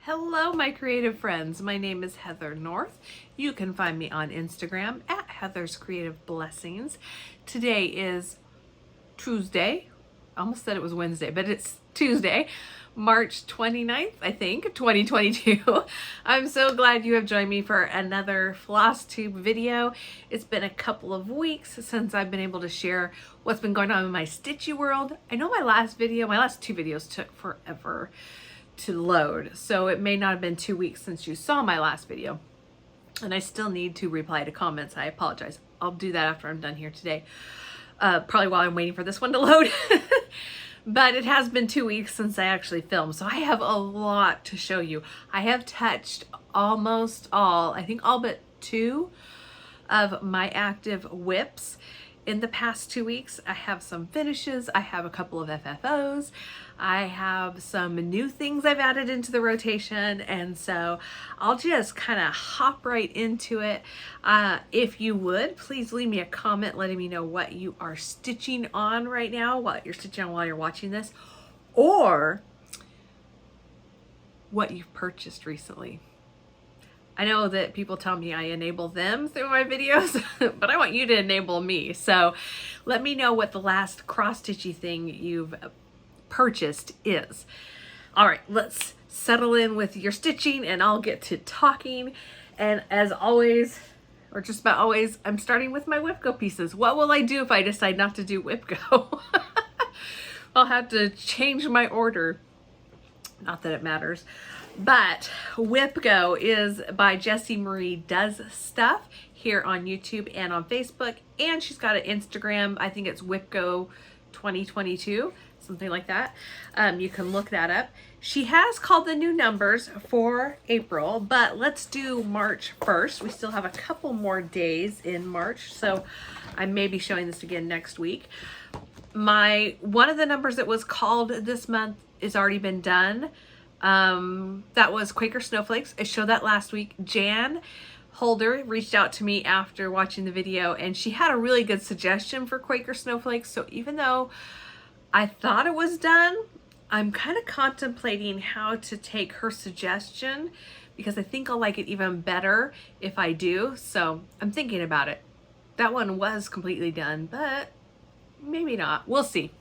Hello, my creative friends. My name is Heather North. You can find me on Instagram at Heather's Creative Blessings. Today is Tuesday. I almost said it was Wednesday, but it's Tuesday, March 29th, I think, 2022. I'm so glad you have joined me for another Flosstube video. It's been a couple of weeks since I've been able to share what's been going on in my stitchy world. I know my last two videos took forever to load, so it may not have been 2 weeks since you saw my last video, and I still need to reply to comments. I apologize. I'll do that after I'm done here today, probably while I'm waiting for this one to load. But it has been 2 weeks since I actually filmed, so I have a lot to show you. I have touched almost all, I think all but 2 of my active WIPs in the past 2 weeks. I have some finishes, I have a couple of FFOs, I have some new things I've added into the rotation, and so I'll just kind of hop right into it. If you would, please leave me a comment letting me know what you are stitching on right now, what you're stitching on while you're watching this, or what you've purchased recently. I know that people tell me I enable them through my videos, but I want you to enable me. So let me know what the last cross-stitchy thing you've purchased is. All right, let's settle in with your stitching and I'll get to talking. And as always, or just about always, I'm starting with my WIPGO pieces. What will I do if I decide not to do WIPGO? I'll have to change my order. Not that it matters. But WIPGO is by Jessie Marie Does Stuff here on YouTube and on Facebook. And she's got an Instagram. I think it's WIPGO 2022, something like that. You can look that up. She has called the new numbers for April, but let's do March 1st. We still have a couple more days in March, so I may be showing this again next week. One of the numbers that was called this month is already been done. That was Quaker Snowflakes. I showed that last week. Jan Holder reached out to me after watching the video, and she had a really good suggestion for Quaker Snowflakes. So even though I thought it was done, I'm kind of contemplating how to take her suggestion, because I think I'll like it even better if I do. So I'm thinking about it. That one was completely done, but maybe not. We'll see.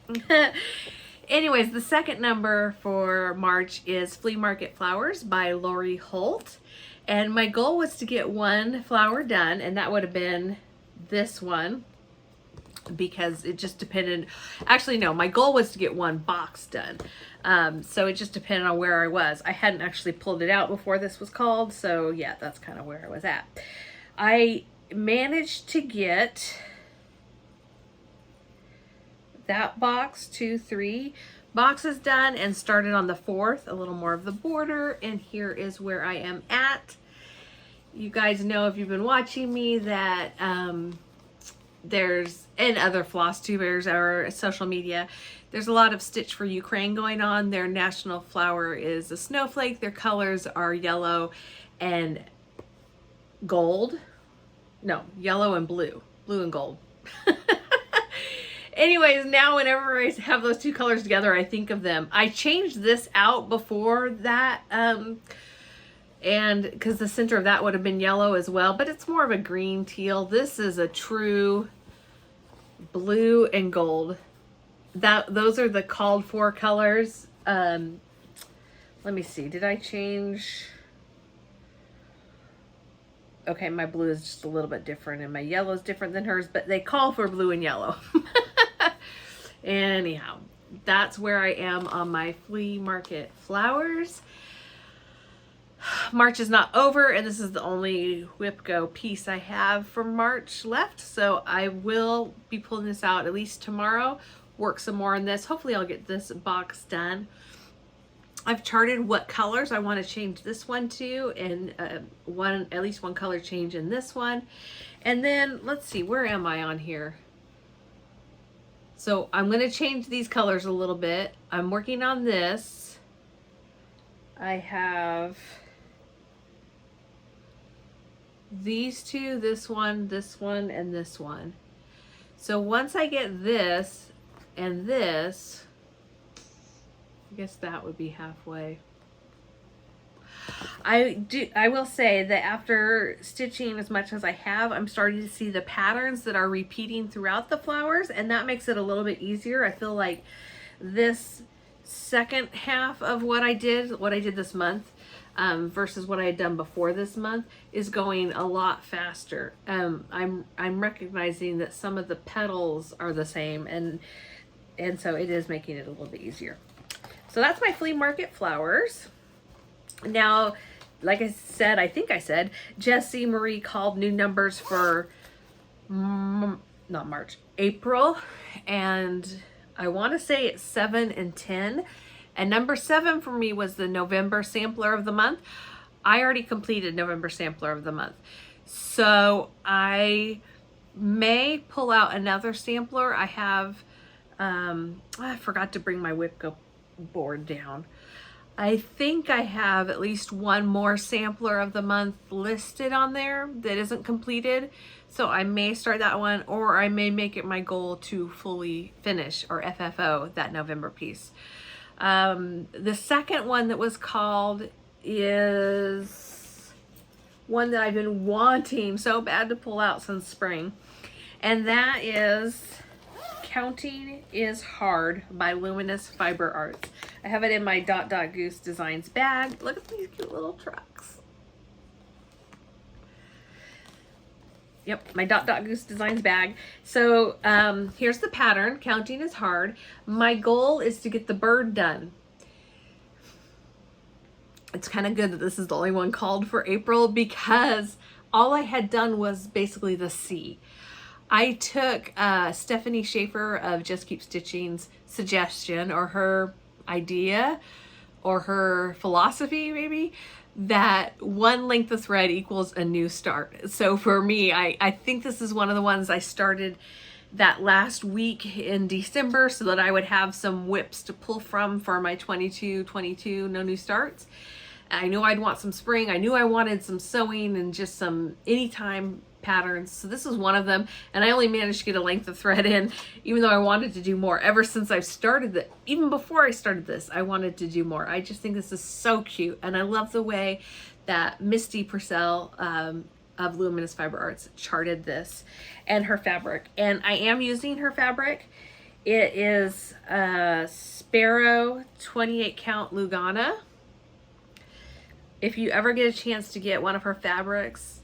Anyways, the second number for March is Flea Market Flowers by Laurie Holt. And my goal was to get one flower done, and that would have been this one, because it just depended. Actually, no, my goal was to get one box done. So it just depended on where I was. I hadn't actually pulled it out before this was called, so yeah, that's kind of where I was at. I managed to get that box, 3 boxes done, and started on the 4th, a little more of the border, and here is where I am at. You guys know, if you've been watching me, that there's, and other floss tubers or social media, there's a lot of Stitch for Ukraine going on. Their national flower is a snowflake. Their colors are yellow and gold. No, yellow and blue and gold. Anyways, now whenever I have those 2 colors together, I think of them. I changed this out before that, and because the center of that would have been yellow as well, but it's more of a green teal. This is a true blue and gold. Those are the called for colors. Let me see. Did I change? Okay, my blue is just a little bit different, and my yellow is different than hers, but they call for blue and yellow. Anyhow, that's where I am on my Flea Market Flowers. March is not over, and this is the only WIPGO piece I have for March left, so I will be pulling this out at least tomorrow, work some more on this. Hopefully I'll get this box done. I've charted what colors I want to change this one to, and at least one color change in this one. And then let's see, where am I on here? So I'm going to change these colors a little bit. I'm working on this. I have these 2, this one, and this one. So once I get this and this, I guess that would be halfway. I will say that after stitching as much as I have, I'm starting to see the patterns that are repeating throughout the flowers, and that makes it a little bit easier. I feel like this second half of what I did this month, versus what I had done before this month, is going a lot faster. I'm recognizing that some of the petals are the same, and so it is making it a little bit easier. So that's my flea market flowers. Now, like I said, I think I said, Jessie Marie called new numbers for not March, April, and I want to say it's 7 and 10. And number 7 for me was the November sampler of the month. I already completed November sampler of the month. So I may pull out another sampler. I have, I forgot to bring my WIPGO board down. I think I have at least one more sampler of the month listed on there that isn't completed. So I may start that one, or I may make it my goal to fully finish, or FFO, that November piece. The second one that was called is one that I've been wanting so bad to pull out since spring, and that is Counting is Hard by Luminous Fiber Arts. I have it in my Goose Designs bag. Look at these cute little trucks. Yep, my Goose Designs bag. So here's the pattern. Counting is Hard. My goal is to get the bird done. It's kind of good that this is the only one called for April, because all I had done was basically the C. I took Stephanie Schaefer of Just Keep Stitching's suggestion, or her idea, or her philosophy maybe, that one length of thread equals a new start. So for me, I think this is one of the ones I started that last week in December, so that I would have some WIPs to pull from for my 22 no new starts. I knew I'd want some spring. I knew I wanted some sewing and just some anytime patterns. So this is one of them, and I only managed to get a length of thread in, even though I wanted to do more. Ever since I've started it, even before I started this, I wanted to do more. I just think this is so cute, and I love the way that Misty Purcell of Luminous Fiber Arts charted this, and her fabric. And I am using her fabric. It is Sparrow 28 count Lugana. If you ever get a chance to get one of her fabrics,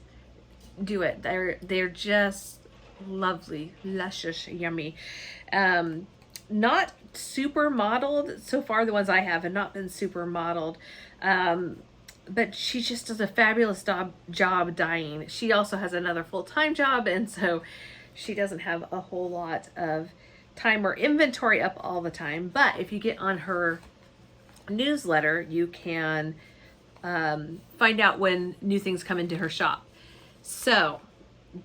do it. They're just lovely, luscious, yummy. Not super modeled so far. The ones I have not been super modeled, but she just does a fabulous job dyeing. She also has another full-time job, and so she doesn't have a whole lot of time or inventory up all the time. But if you get on her newsletter, you can find out when new things come into her shop. So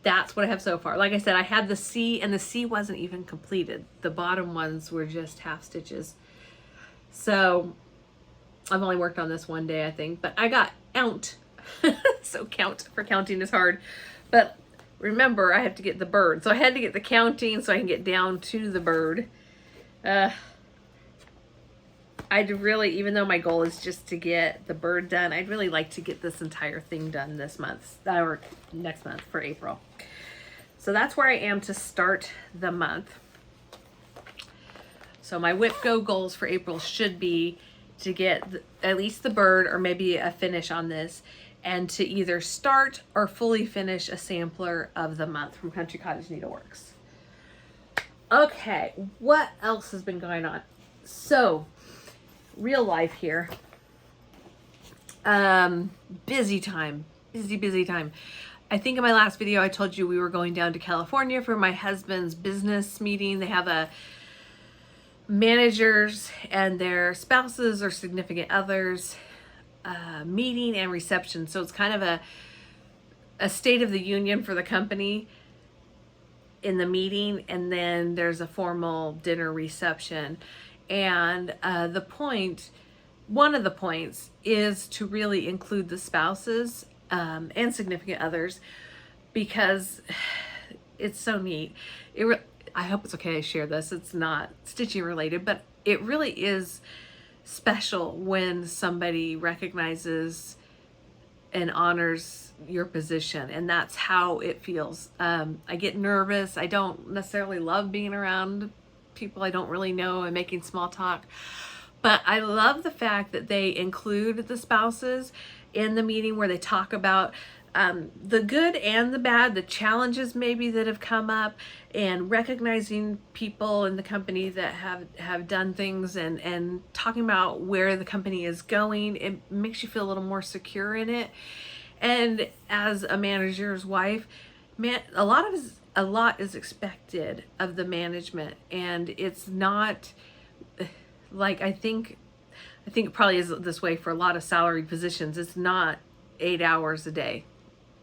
that's what I have so far. Like I said, I had the C, and the C wasn't even completed. The bottom ones were just half stitches. So I've only worked on this one day, I think, but I got out. So count for Counting is Hard. But remember, I have to get the bird. So I had to get the counting so I can get down to the bird. I'd really, even though my goal is just to get the bird done, I'd really like to get this entire thing done this month, or next month for April. So that's where I am to start the month. So my WIPGO goals for April should be to get at least the bird, or maybe a finish on this, and to either start or fully finish a sampler of the month from Country Cottage Needleworks. Okay, what else has been going on? So, real life here. Busy time. Busy time. I think in my last video I told you we were going down to California for my husband's business meeting. They have a managers and their spouses or significant others meeting and reception. So it's kind of a state of the union for the company in the meeting, and then there's a formal dinner reception. And one of the points is to really include the spouses and significant others, because it's so neat. I hope it's okay I share this. It's not stitching related, but it really is special when somebody recognizes and honors your position, and that's how it feels. I get nervous. I don't necessarily love being around people I don't really know and making small talk, but I love the fact that they include the spouses in the meeting where they talk about the good and the bad, the challenges maybe that have come up, and recognizing people in the company that have done things, and talking about where the company is going. It makes you feel a little more secure in it. And as a manager's wife, a lot is expected of the management, and it's not like, I think it probably is this way for a lot of salaried positions. It's not 8 hours a day.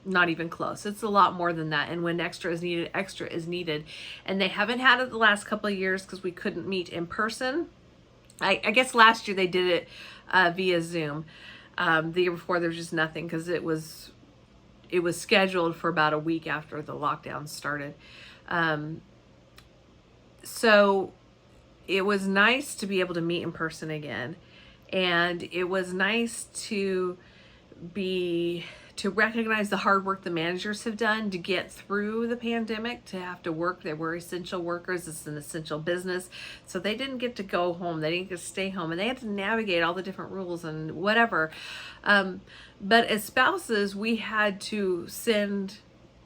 Not even close. It's a lot more than that. And when extra is needed. And they haven't had it the last couple of years because we couldn't meet in person. I guess last year they did it via Zoom. The year before there was just nothing because it was scheduled for about a week after the lockdown started. So it was nice to be able to meet in person again. And it was nice to recognize the hard work the managers have done to get through the pandemic, to have to work. They were essential workers. It's an essential business. So they didn't get to go home. They didn't get to stay home, and they had to navigate all the different rules and whatever. But as spouses, we had to send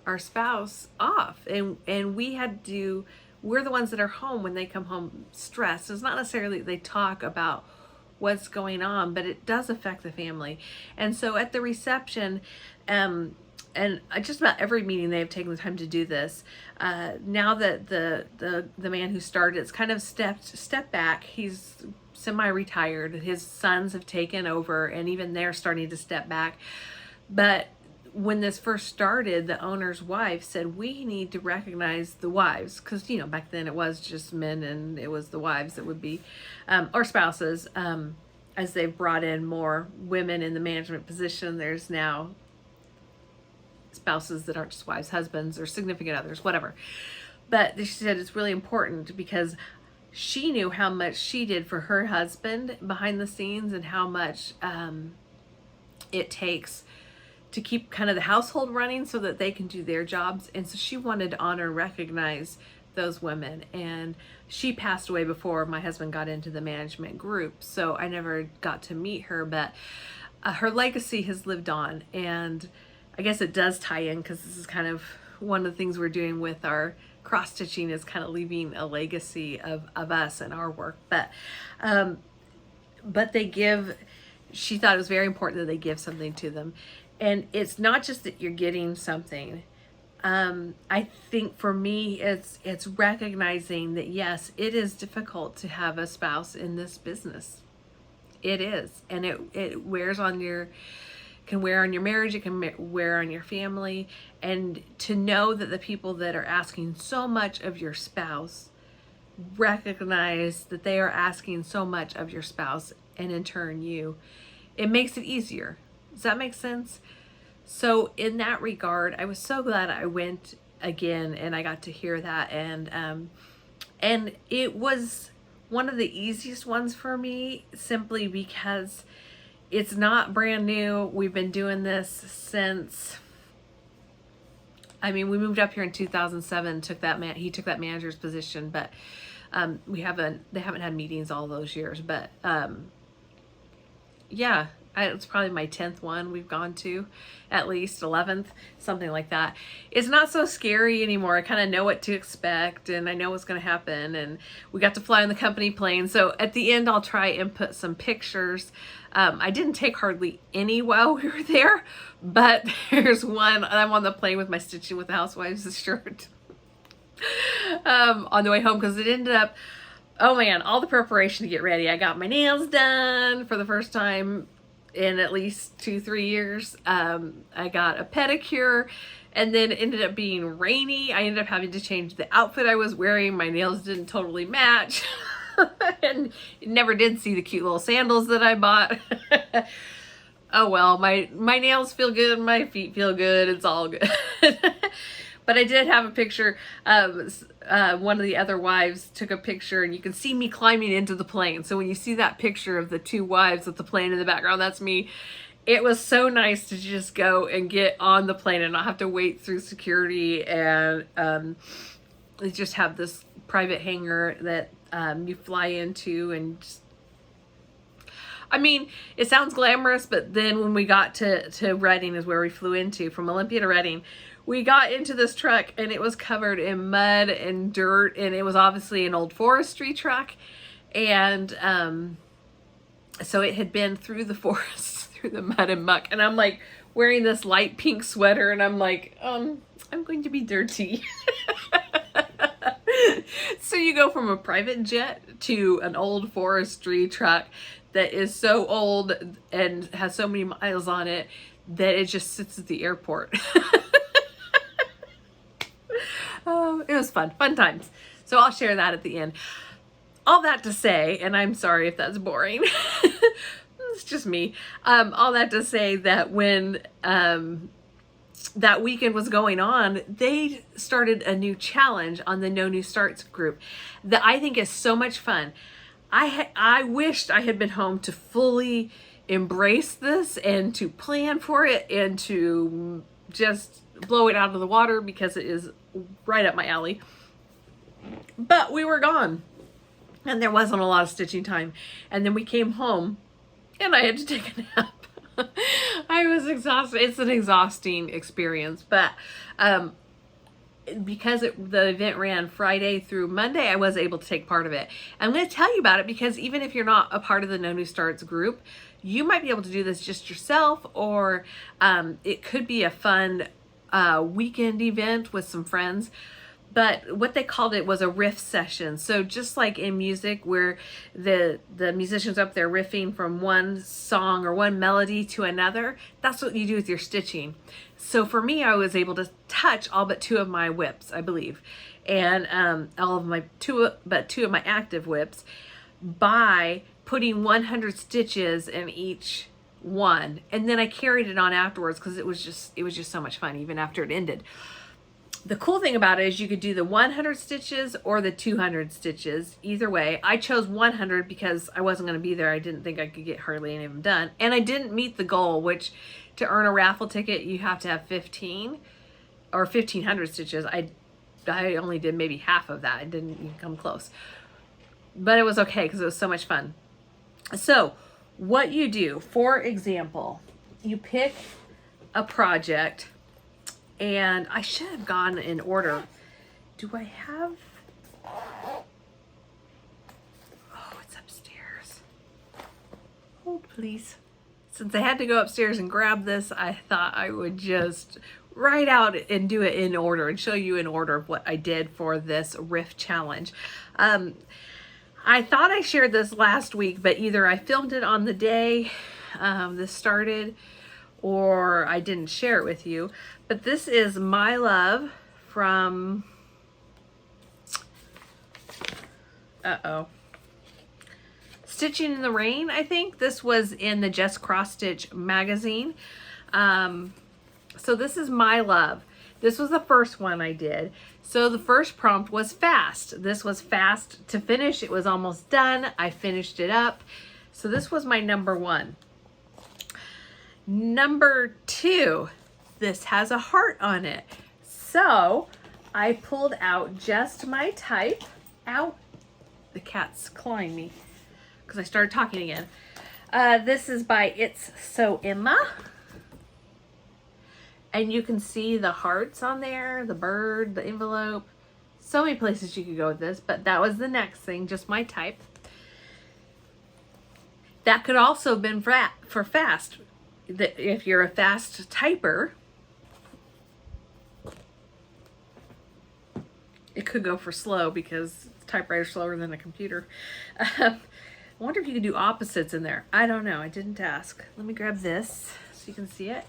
our spouse off, and we're the ones that are home when they come home stressed. It's not necessarily they talk about what's going on, but it does affect the family. And so at the reception, and just about every meeting they have taken the time to do this. Now that the man who started it's kind of stepped back. He's semi-retired. His sons have taken over, and even they're starting to step back. But when this first started, the owner's wife said, we need to recognize the wives, because back then it was just men, and it was the wives that would be or spouses. As they've brought in more women in the management position, there's now spouses that aren't just wives, husbands, or significant others, whatever. But she said it's really important because she knew how much she did for her husband behind the scenes, and how much it takes to keep kind of the household running so that they can do their jobs. And so she wanted to honor and recognize those women. And she passed away before my husband got into the management group, so I never got to meet her, but her legacy has lived on. And I guess it does tie in, because this is kind of one of the things we're doing with our cross stitching, is kind of leaving a legacy of us and our work. But she thought it was very important that they give something to them. And it's not just that you're getting something. I think for me, it's recognizing that, yes, it is difficult to have a spouse in this business. It is. And it wears on can wear on your marriage. It can wear on your family. And to know that the people that are asking so much of your spouse recognize that they are asking so much of your spouse, and in turn it makes it easier. Does that make sense? So in that regard, I was so glad I went again and I got to hear that. And it was one of the easiest ones for me, simply because it's not brand new. We've been doing this since, we moved up here in 2007, he took that manager's position, but they haven't had meetings all those years. But yeah, it's probably my 10th one we've gone to, at least 11th, something like that. It's not so scary anymore. I kind of know what to expect, and I know what's going to happen. And we got to fly on the company plane. So at the end, I'll try and put some pictures. I didn't take hardly any while we were there, but there's one. I'm on the plane with my Stitching with the Housewives shirt on the way home, because it ended up, oh man, all the preparation to get ready. I got my nails done for the first time in at least 2-3 years. I got a pedicure, and then it ended up being rainy. I ended up having to change the outfit I was wearing. My nails didn't totally match. And never did see the cute little sandals that I bought. Oh well, my nails feel good, my feet feel good, it's all good. But I did have a picture of one of the other wives took a picture, and you can see me climbing into the plane. So when you see that picture of the two wives with the plane in the background, that's me it was so nice to just go and get on the plane and not have to wait through security, and they just have this private hangar that you fly into, and just, I mean, it sounds glamorous, but then when we got to Reading, is where we flew into, from Olympia to Reading, we got into this truck and it was covered in mud and dirt, and it was obviously an old forestry truck, and so it had been through the forest, through the mud and muck, and I'm like wearing this light pink sweater, and I'm like, I'm going to be dirty. So you go from a private jet to an old forestry truck that is so old and has so many miles on it that it just sits at the airport. It was fun times. So I'll share that at the end. All that to say, and I'm sorry if that's boring. It's just me. All that to say that when that weekend was going on, they started a new challenge on the No New Starts group that I think is so much fun. I wished I had been home to fully embrace this and to plan for it and to just blow it out of the water, because it is right up my alley. But we were gone and there wasn't a lot of stitching time. And then we came home and I had to take a nap. I was exhausted. It's an exhausting experience, but because the event ran Friday through Monday, I was able to take part of it. I'm going to tell you about it because even if you're not a part of the No New Starts group, you might be able to do this just yourself, or it could be a fun weekend event with some friends. But what they called it was a riff session. So just like in music, where the musician's up there riffing from one song or one melody to another, that's what you do with your stitching. So for me, I was able to touch all but 2 of my WIPs, I believe, and two of my active WIPs, by putting 100 stitches in each one, and then I carried it on afterwards because it was just so much fun even after it ended. The cool thing about it is you could do the 100 stitches or the 200 stitches. Either way, I chose 100 because I wasn't going to be there. I didn't think I could get hardly any of them done. And I didn't meet the goal, which to earn a raffle ticket, you have to have 15 or 1,500 stitches. I only did maybe half of that. I didn't even come close. But it was okay because it was so much fun. So what you do, for example, you pick a project. And I should have gone in order. Do I have? Oh, it's upstairs. Hold, please. Since I had to go upstairs and grab this, I thought I would just write out and do it in order and show you in order of what I did for this riff challenge. I thought I shared this last week, but either I filmed it on the day this started, or I didn't share it with you. But this is My Love from, Stitching in the Rain, I think. This was in the Just Cross Stitch magazine. So this is My Love. This was the first one I did. So the first prompt was fast. This was fast to finish. It was almost done. I finished it up. So this was my number 1. Number 2, this has a heart on it. So I pulled out Just My Type. Ow, the cat's clawing me because I started talking again. This is by It's So Emma. And you can see the hearts on there, the bird, the envelope. So many places you could go with this, but that was the next thing, Just My Type. That could also have been for fast. If you're a fast typer, it could go for slow because typewriter's slower than a computer. I wonder if you could do opposites in there. I don't know. I didn't ask. Let me grab this so you can see it.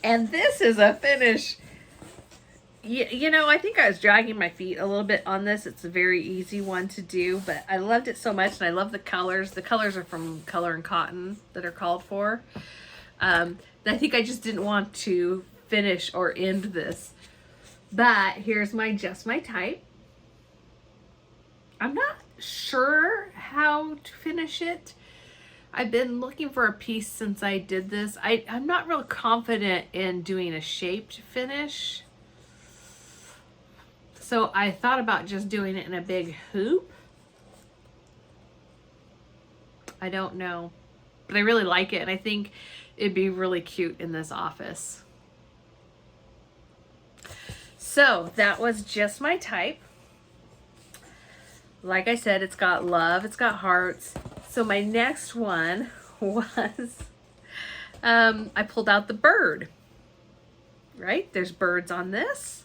And this is a finish. You know, I think I was dragging my feet a little bit on this. It's a very easy one to do, but I loved it so much, and I love the colors. The colors are from Color and Cotton that are called for. I think I just didn't want to finish or end this. But here's my Just My Type. I'm not sure how to finish it, I've been looking for a piece since I did this. I'm not real confident in doing a shaped finish. So I thought about just doing it in a big hoop. I don't know, but I really like it, and I think it'd be really cute in this office. So that was just my type. Like I said, it's got love, it's got hearts. So my next one was, I pulled out the bird, right? There's birds on this.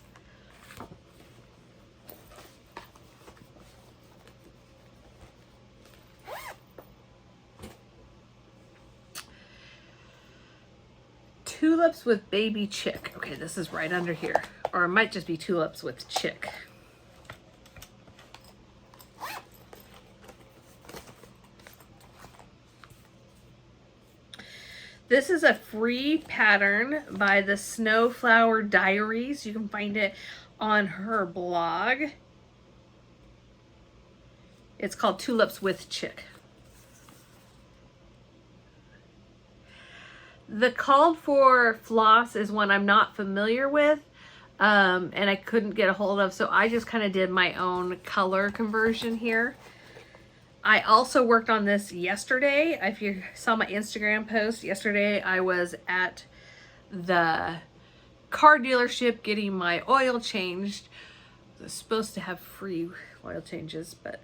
Tulips with baby chick. Okay, this is right under here. Or it might just be tulips with chick. This is a free pattern by the Snowflower Diaries. You can find it on her blog. It's called Tulips with Chick. The called for floss is one I'm not familiar with, and I couldn't get a hold of, so I just kind of did my own color conversion here. I also worked on this yesterday. If you saw my Instagram post yesterday, I was at the car dealership getting my oil changed. I was supposed to have free oil changes, but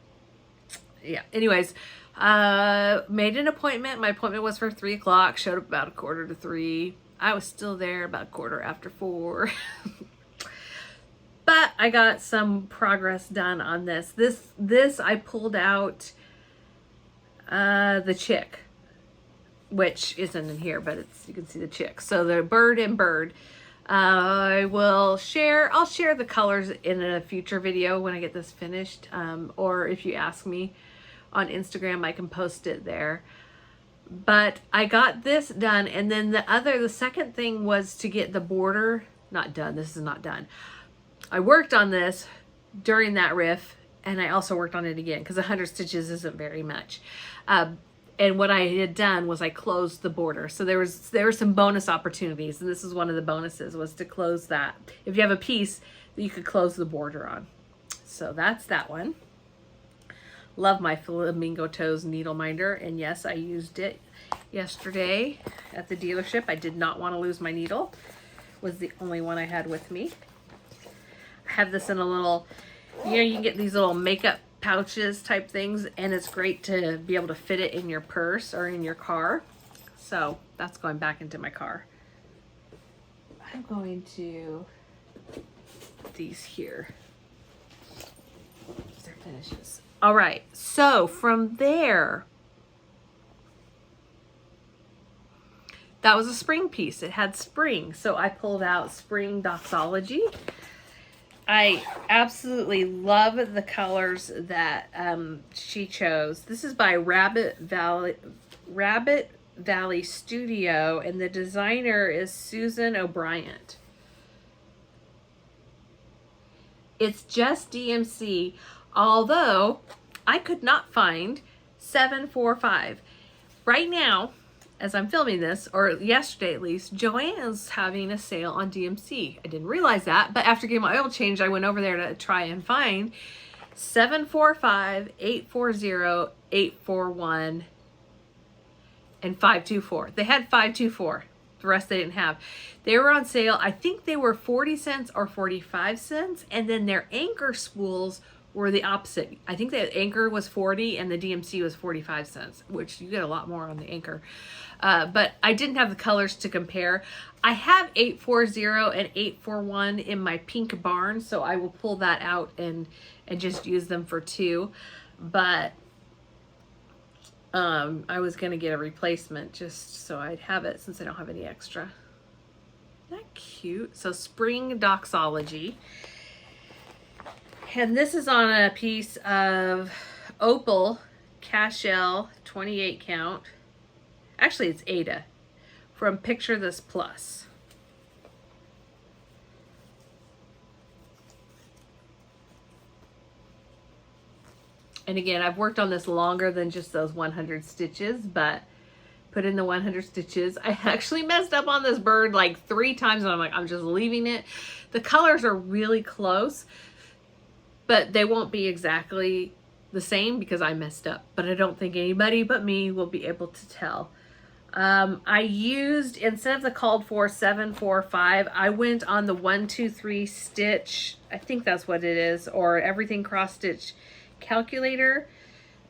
yeah. Anyways, made an appointment. My appointment was for 3 o'clock. Showed up about 2:45. I was still there about 4:15. But I got some progress done on this. This I pulled out the chick, which isn't in here, but you can see the chick. So the bird and bird. I'll share the colors in a future video when I get this finished. Or if you ask me on Instagram, I can post it there. But I got this done, and then the second thing was to get the border not done. This is not done. I worked on this during that riff, and I also worked on it again because 100 stitches isn't very much. And what I had done was I closed the border. So there were some bonus opportunities, and this is one of the bonuses, was to close that. If you have a piece that you could close the border on. So that's that one. Love my Flamingo Toes needle minder, and yes, I used it yesterday at the dealership. I did not want to lose my needle. It was the only one I had with me. I have this in a little, you can get these little makeup pouches type things, and it's great to be able to fit it in your purse or in your car. So that's going back into my car. I'm going to put these here. These are finishes. All right, so from there, that was a spring piece. It had spring, so I pulled out Spring Doxology. I absolutely love the colors that she chose. This is by Rabbit Valley Studio, and the designer is Susan O'Brien. It's just DMC, although I could not find 745. Right now, as I'm filming this, or yesterday at least, Joann's having a sale on DMC. I didn't realize that, but after getting my oil changed, I went over there to try and find 745, 840, 841, and 524. They had 524. The rest they didn't have. They were on sale. I think they were 40 cents or 45 cents, and then their anchor spools were the opposite. I think the anchor was 40 and the DMC was 45 cents, which you get a lot more on the anchor. But I didn't have the colors to compare. I have 840 and 841 in my pink barn, so I will pull that out and just use them for 2. But I was going to get a replacement just so I'd have it since I don't have any extra. Isn't that cute? So Spring Doxology. And this is on a piece of Opal Cashel 28 count. Actually, it's Ada from Picture This Plus. And again, I've worked on this longer than just those 100 stitches, but put in the 100 stitches. I actually messed up on this bird like 3 times, and I'm like, I'm just leaving it. The colors are really close, but they won't be exactly the same because I messed up. But I don't think anybody but me will be able to tell. I used, instead of the called for 745, I went on the 1 2 3 stitch. I think that's what it is, or everything cross stitch calculator.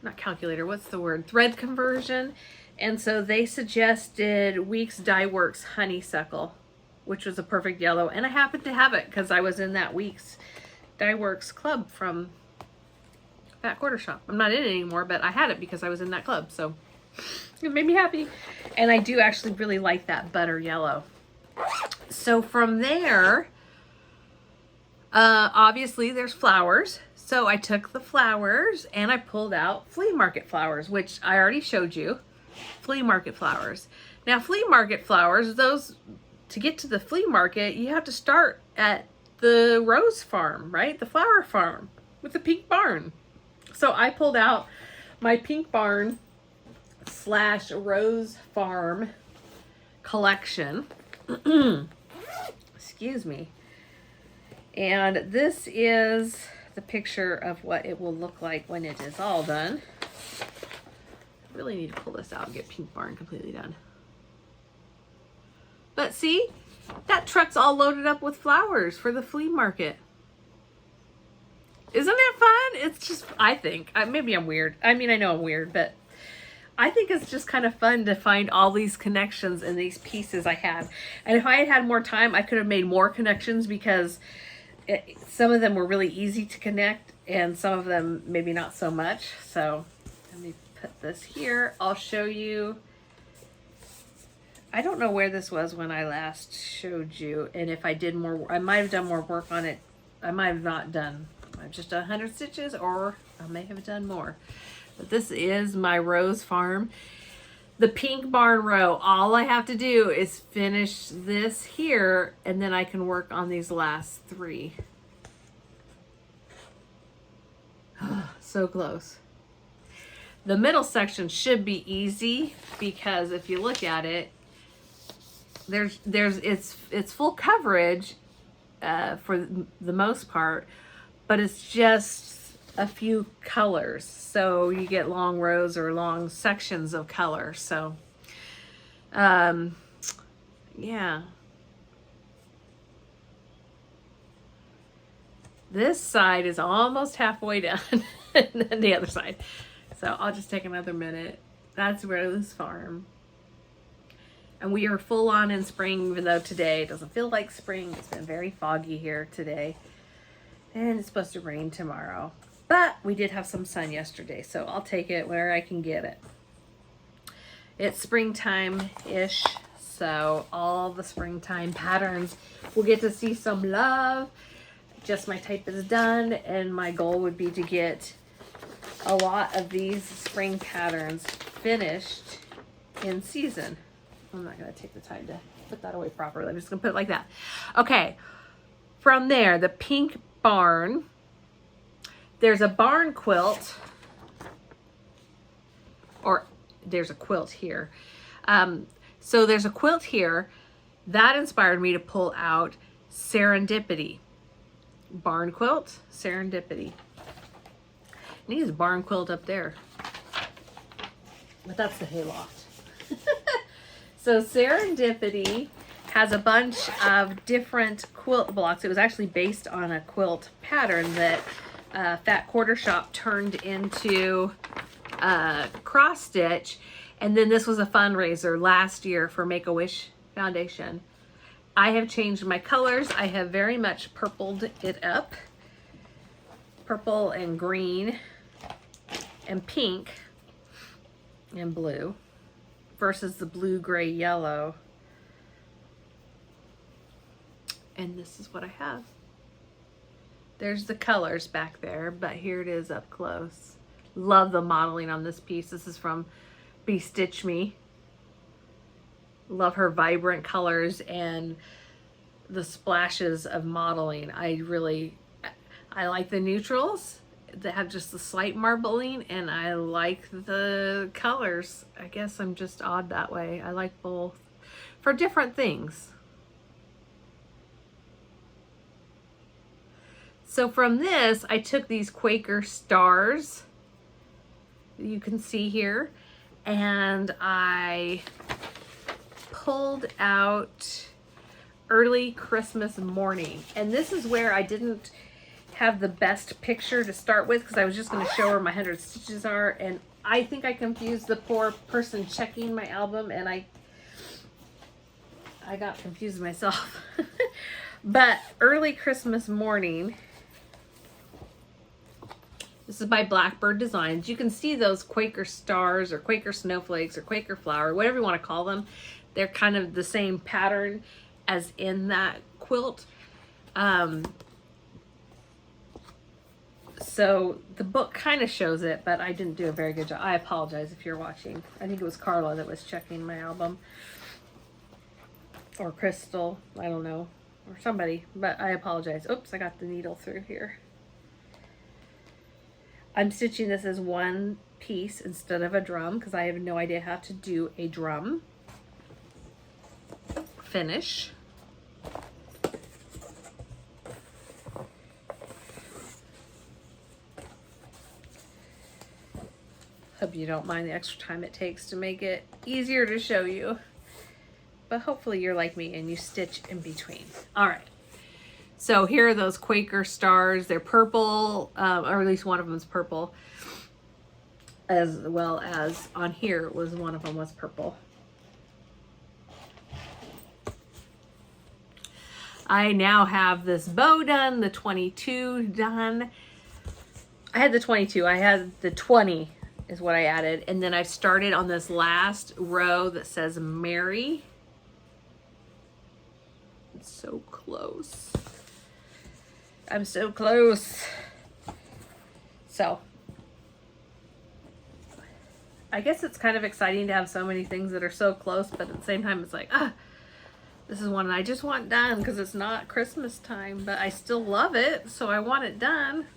Not calculator, what's the word? Thread conversion. And so they suggested Weeks Dye Works Honeysuckle, which was a perfect yellow. And I happened to have it because I was in that Weeks Dye Works club from Fat Quarter Shop. I'm not in it anymore, but I had it because I was in that club. So it made me happy. And I do actually really like that butter yellow. So from there, obviously there's flowers. So I took the flowers and I pulled out flea market flowers, which I already showed you. Flea market flowers. Now flea market flowers, those, to get to the flea market, you have to start at the rose farm, right? The flower farm with the pink barn. So I pulled out my pink barn / rose farm collection. Excuse me. And this is the picture of what it will look like when it is all done. I really need to pull this out and get pink barn completely done. But see, that truck's all loaded up with flowers for the flea market. Isn't it fun? It's just, I think, maybe I'm weird. I mean, I know I'm weird, but I think it's just kind of fun to find all these connections in these pieces I had. And if I had had more time, I could have made more connections because some of them were really easy to connect and some of them maybe not so much. So let me put this here. I'll show you. I don't know where this was when I last showed you, and if I did more, I might have done more work on it. I might have not done. I've just done 100 stitches, or I may have done more. But this is my rose farm. The pink barn row, all I have to do is finish this here, and then I can work on these last 3. So close. The middle section should be easy because if you look at it, it's full coverage for the most part, but it's just a few colors. So you get long rows or long sections of color. So, yeah. This side is almost halfway done, and then the other side. So I'll just take another minute. That's Rose Farm. And we are full on in spring, even though today it doesn't feel like spring. It's been very foggy here today. And it's supposed to rain tomorrow. But we did have some sun yesterday, so I'll take it where I can get it. It's springtime-ish, so all the springtime patterns will get to see some love. Just my type is done, and my goal would be to get a lot of these spring patterns finished in season. I'm not going to take the time to put that away properly. I'm just going to put it like that. Okay. From there, the pink barn. There's a barn quilt. Or there's a quilt here. So there's a quilt here. That inspired me to pull out Serendipity. Barn quilt, Serendipity. Needs a barn quilt up there. But that's the hayloft. So Serendipity has a bunch of different quilt blocks. It was actually based on a quilt pattern that Fat Quarter Shop turned into cross stitch. And then this was a fundraiser last year for Make-A-Wish Foundation. I have changed my colors. I have very much purpled it up. Purple and green and pink and blue versus the blue, gray, yellow. And this is what I have. There's the colors back there, but here it is up close. Love the modeling on this piece. This is from Be Stitch Me. Love her vibrant colors and the splashes of modeling. I like the neutrals that have just the slight marbling, and I like the colors. I guess I'm just odd that way. I like both for different things. So from this, I took these Quaker stars you can see here, and I pulled out Early Christmas Morning. And this is where I didn't have the best picture to start with, because I was just going to show her my 100 stitches are, and I think I confused the poor person checking my album, and I got confused myself. But Early Christmas Morning, this is by Blackbird Designs. You can see those Quaker stars or Quaker snowflakes or Quaker flower, whatever you want to call them. They're kind of the same pattern as in that quilt. So the book kind of shows it, but I didn't do a very good job. I apologize if you're watching. I think it was Carla that was checking my album. Or Crystal, I don't know. Or somebody, but I apologize. Oops, I got the needle through here. I'm stitching this as one piece instead of a drum because I have no idea how to do a drum finish. Hope you don't mind the extra time it takes to make it easier to show you. But hopefully you're like me and you stitch in between. All right. So here are those Quaker stars. They're purple, or at least one of them is purple, as well as on here was one of them was purple. I now have this bow done, the 22 done. I had the 22, I had the 20 is what I added. And then I've started on this last row that says Mary. It's so close. I'm so close. So I guess it's kind of exciting to have so many things that are so close, but at the same time it's like, this is one I just want done because it's not Christmas time, but I still love it, so I want it done.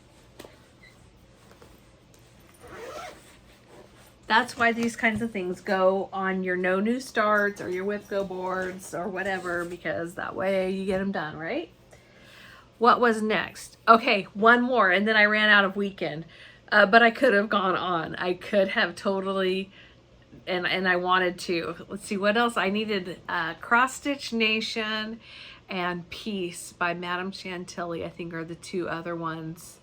That's why these kinds of things go on your no new starts or your WIPGO boards or whatever, because that way you get them done, right? What was next? Okay, one more, and then I ran out of weekend. But I could have gone on. I could have totally, and I wanted to. Let's see, what else? I needed Cross Stitch Nation and Peace by Madame Chantilly, I think are the two other ones.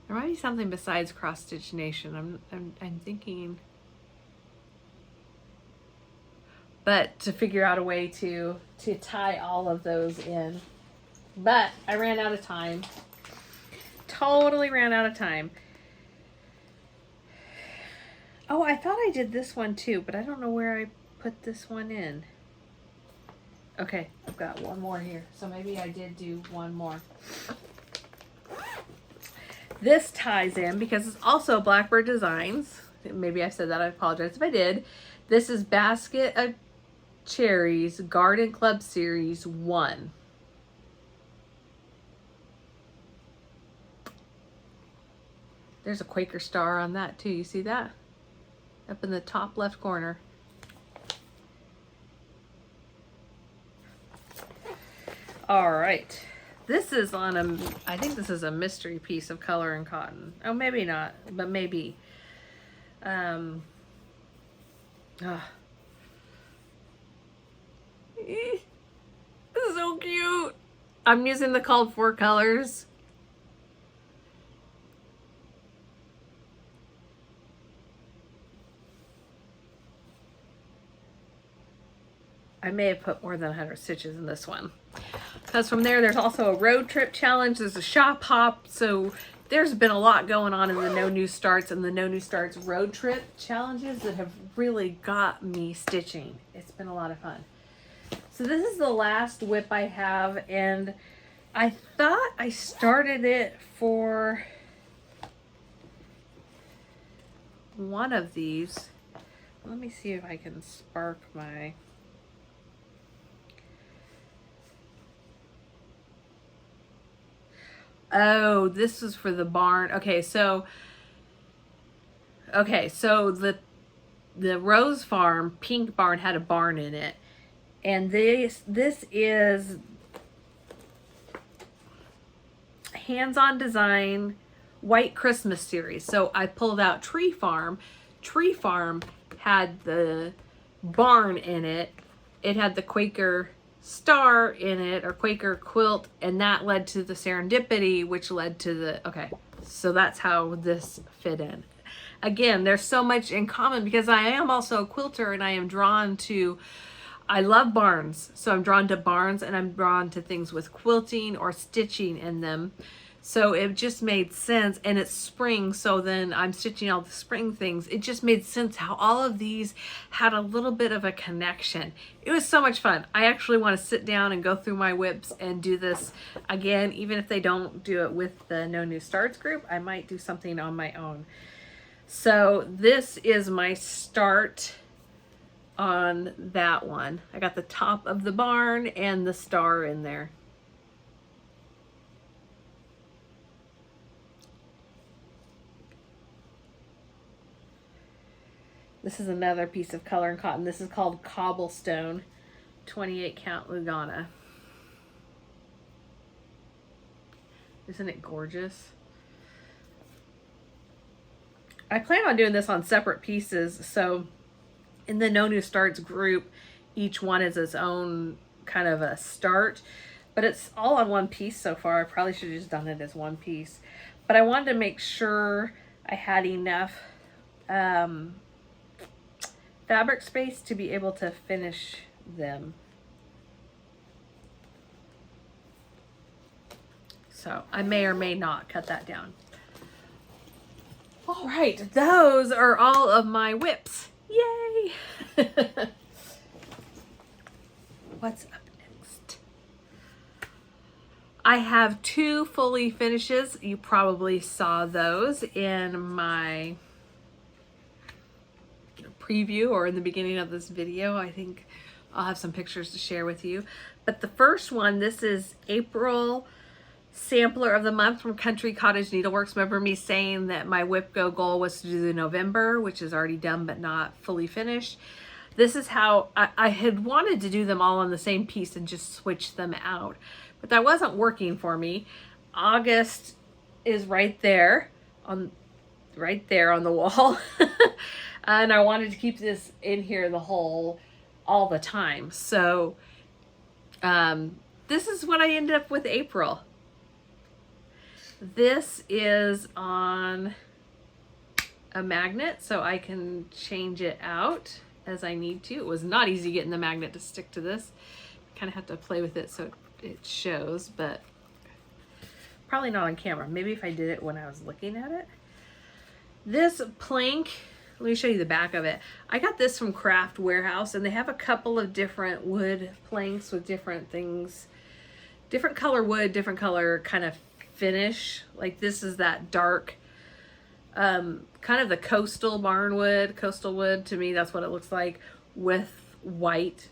There might be something besides Cross Stitch Nation. I'm thinking. But to figure out a way to tie all of those in. But I ran out of time. Totally ran out of time. Oh, I thought I did this one too, but I don't know where I put this one in. Okay, I've got one more here. So maybe I did do one more. This ties in because it's also Blackbird Designs. Maybe I said that. I apologize if I did. This is Basket of Cherries Garden Club Series 1. There's a Quaker star on that too. You see that? Up in the top left corner. All right. This is on a, I think this is a mystery piece of color and cotton. Oh, maybe not, but maybe. This is so cute. I'm using the called for colors. I may have put more than 100 stitches in this one. Because from there's also a road trip challenge. There's a shop hop. So there's been a lot going on in the No New Starts and the No New Starts road trip challenges that have really got me stitching. It's been a lot of fun. So this is the last WIP I have, and I thought I started it for one of these. Let me see if I can spark my... Oh, this was for the barn. Okay, so the Rose Farm pink barn had a barn in it. And this is hands-on design white Christmas series. So I pulled out Tree Farm. Tree Farm had the barn in it. It had the Quaker star in it, or Quaker quilt, and that led to the Serendipity, which led to the, okay, so that's how this fit in. Again, there's so much in common because I am also a quilter, and I am drawn to, I love barns, so I'm drawn to barns, and I'm drawn to things with quilting or stitching in them. So it just made sense, and it's spring, so then I'm stitching all the spring things. It just made sense how all of these had a little bit of a connection. It was so much fun. I actually want to sit down and go through my WIPs and do this again, even if they don't do it with the No New Starts group. I might do something on my own. So this is my start on that one. I got the top of the barn and the star in there. This is another piece of color and cotton. This is called Cobblestone, 28 count Lugana. Isn't it gorgeous? I plan on doing this on separate pieces, so in the No New Starts group, each one is its own kind of a start, but it's all on one piece so far. I probably should have just done it as one piece, but I wanted to make sure I had enough fabric space to be able to finish them. So I may or may not cut that down. All right, those are all of my WIPs. Yay! What's up next? I have 2 fully finishes. You probably saw those in my preview or in the beginning of this video. I think I'll have some pictures to share with you. But the first one, this is April Sampler of the Month from Country Cottage Needleworks. Remember me saying that my WIPGO goal was to do the November, which is already done but not fully finished. This is how I had wanted to do them all on the same piece and just switch them out, but that wasn't working for me. August is right there on the wall. And I wanted to keep this in here all the time. So this is what I ended up with April. This is on a magnet, so I can change it out as I need to. It was not easy getting the magnet to stick to this. Kind of have to play with it so it shows, but probably not on camera. Maybe if I did it when I was looking at it. This plank, let me show you the back of it. I got this from Craft Warehouse, and they have a couple of different wood planks with different things, different color wood, different color kind of finish. Like this is that dark, kind of the coastal wood. To me, that's what it looks like, with white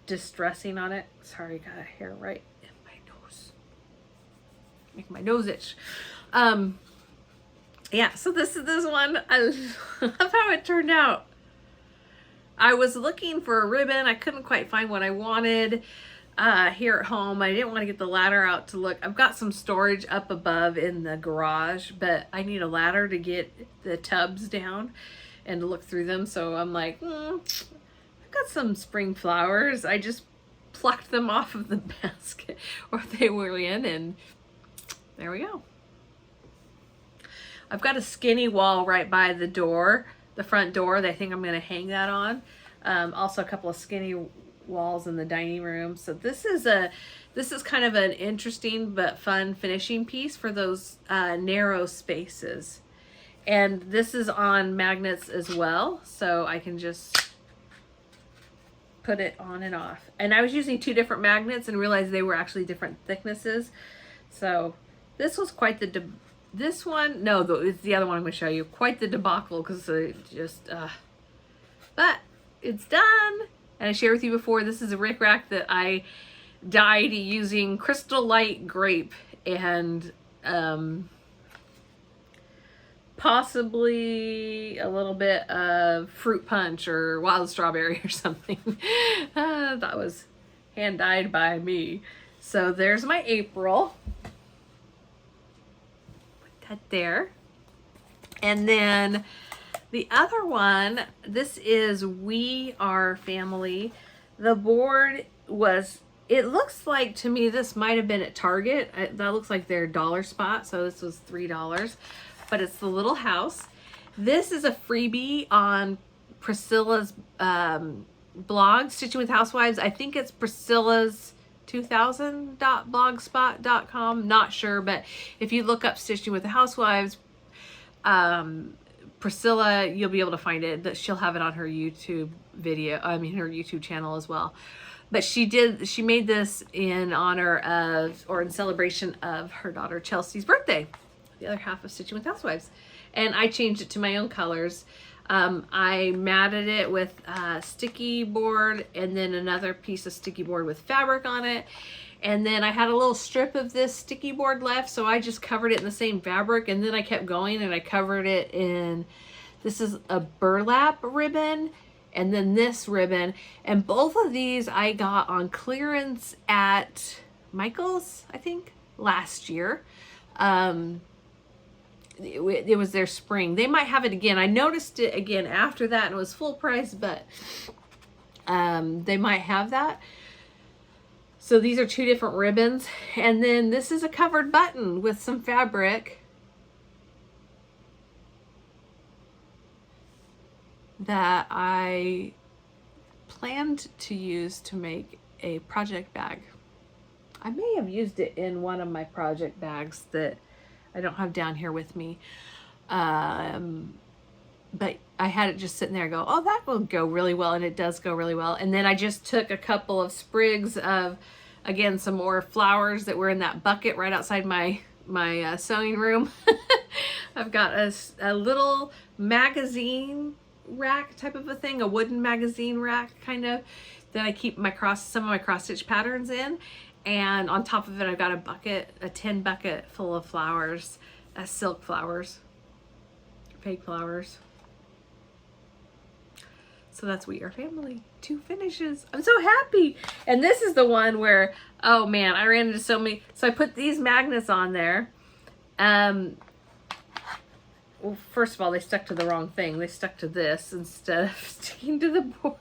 distressing on it. Sorry, got a hair right in my nose. Make my nose itch. Yeah, so this is this one. I love how it turned out. I was looking for a ribbon. I couldn't quite find what I wanted here at home. I didn't want to get the ladder out to look. I've got some storage up above in the garage, but I need a ladder to get the tubs down and to look through them. So I'm like, I've got some spring flowers. I just plucked them off of the basket or they were in, and there we go. I've got a skinny wall right by the door, the front door, that I think I'm going to hang that on. Also a couple of skinny walls in the dining room. So this is kind of an interesting but fun finishing piece for those narrow spaces. And this is on magnets as well, so I can just put it on and off. And I was using 2 different magnets and realized they were actually different thicknesses. So this was quite the this one, no, it's the other one I'm going to show you. Quite the debacle, because it just, but it's done. And I shared with you before, this is a rickrack that I dyed using Crystal Light Grape, and possibly a little bit of fruit punch or wild strawberry or something. That was hand dyed by me. So there's my April. Put that there. And then the other one, this is We Are Family. The board was, it looks like to me this might have been at Target. That looks like their dollar spot, so this was $3. But it's the little house. This is a freebie on Priscilla's blog, Stitching with Housewives. I think it's Priscilla's 2000.blogspot.com. Not sure, but if you look up Stitching with the Housewives, Priscilla, you'll be able to find it. That she'll have it on her YouTube video. I mean, her YouTube channel as well. But she made this in honor of, or in celebration of, her daughter Chelsea's birthday. The other half of Stitching with Housewives. And I changed it to my own colors. I matted it with sticky board and then another piece of sticky board with fabric on it. And then I had a little strip of this sticky board left, so I just covered it in the same fabric, and then I kept going and I covered it in, this is a burlap ribbon, and then this ribbon. And both of these I got on clearance at Michael's, I think, last year. It was their spring. They might have it again. I noticed it again after that and it was full price, but they might have that. So these are two different ribbons. And then this is a covered button with some fabric that I planned to use to make a project bag. I may have used it in one of my project bags that I don't have down here with me. But I had it just sitting there and go, oh, that will go really well. And it does go really well. And then I just took a couple of sprigs of, again, some more flowers that were in that bucket right outside my sewing room. I've got a little magazine rack type of a thing, a wooden magazine rack kind of, that I keep some of my cross stitch patterns in. And on top of it, I've got a bucket, a tin bucket full of flowers, silk flowers, fake flowers. So that's We Are Family. 2 finishes. I'm so happy. And this is the one where, oh man, I ran into so many. So I put these magnets on there. Well, first of all, they stuck to the wrong thing. They stuck to this instead of sticking to the board.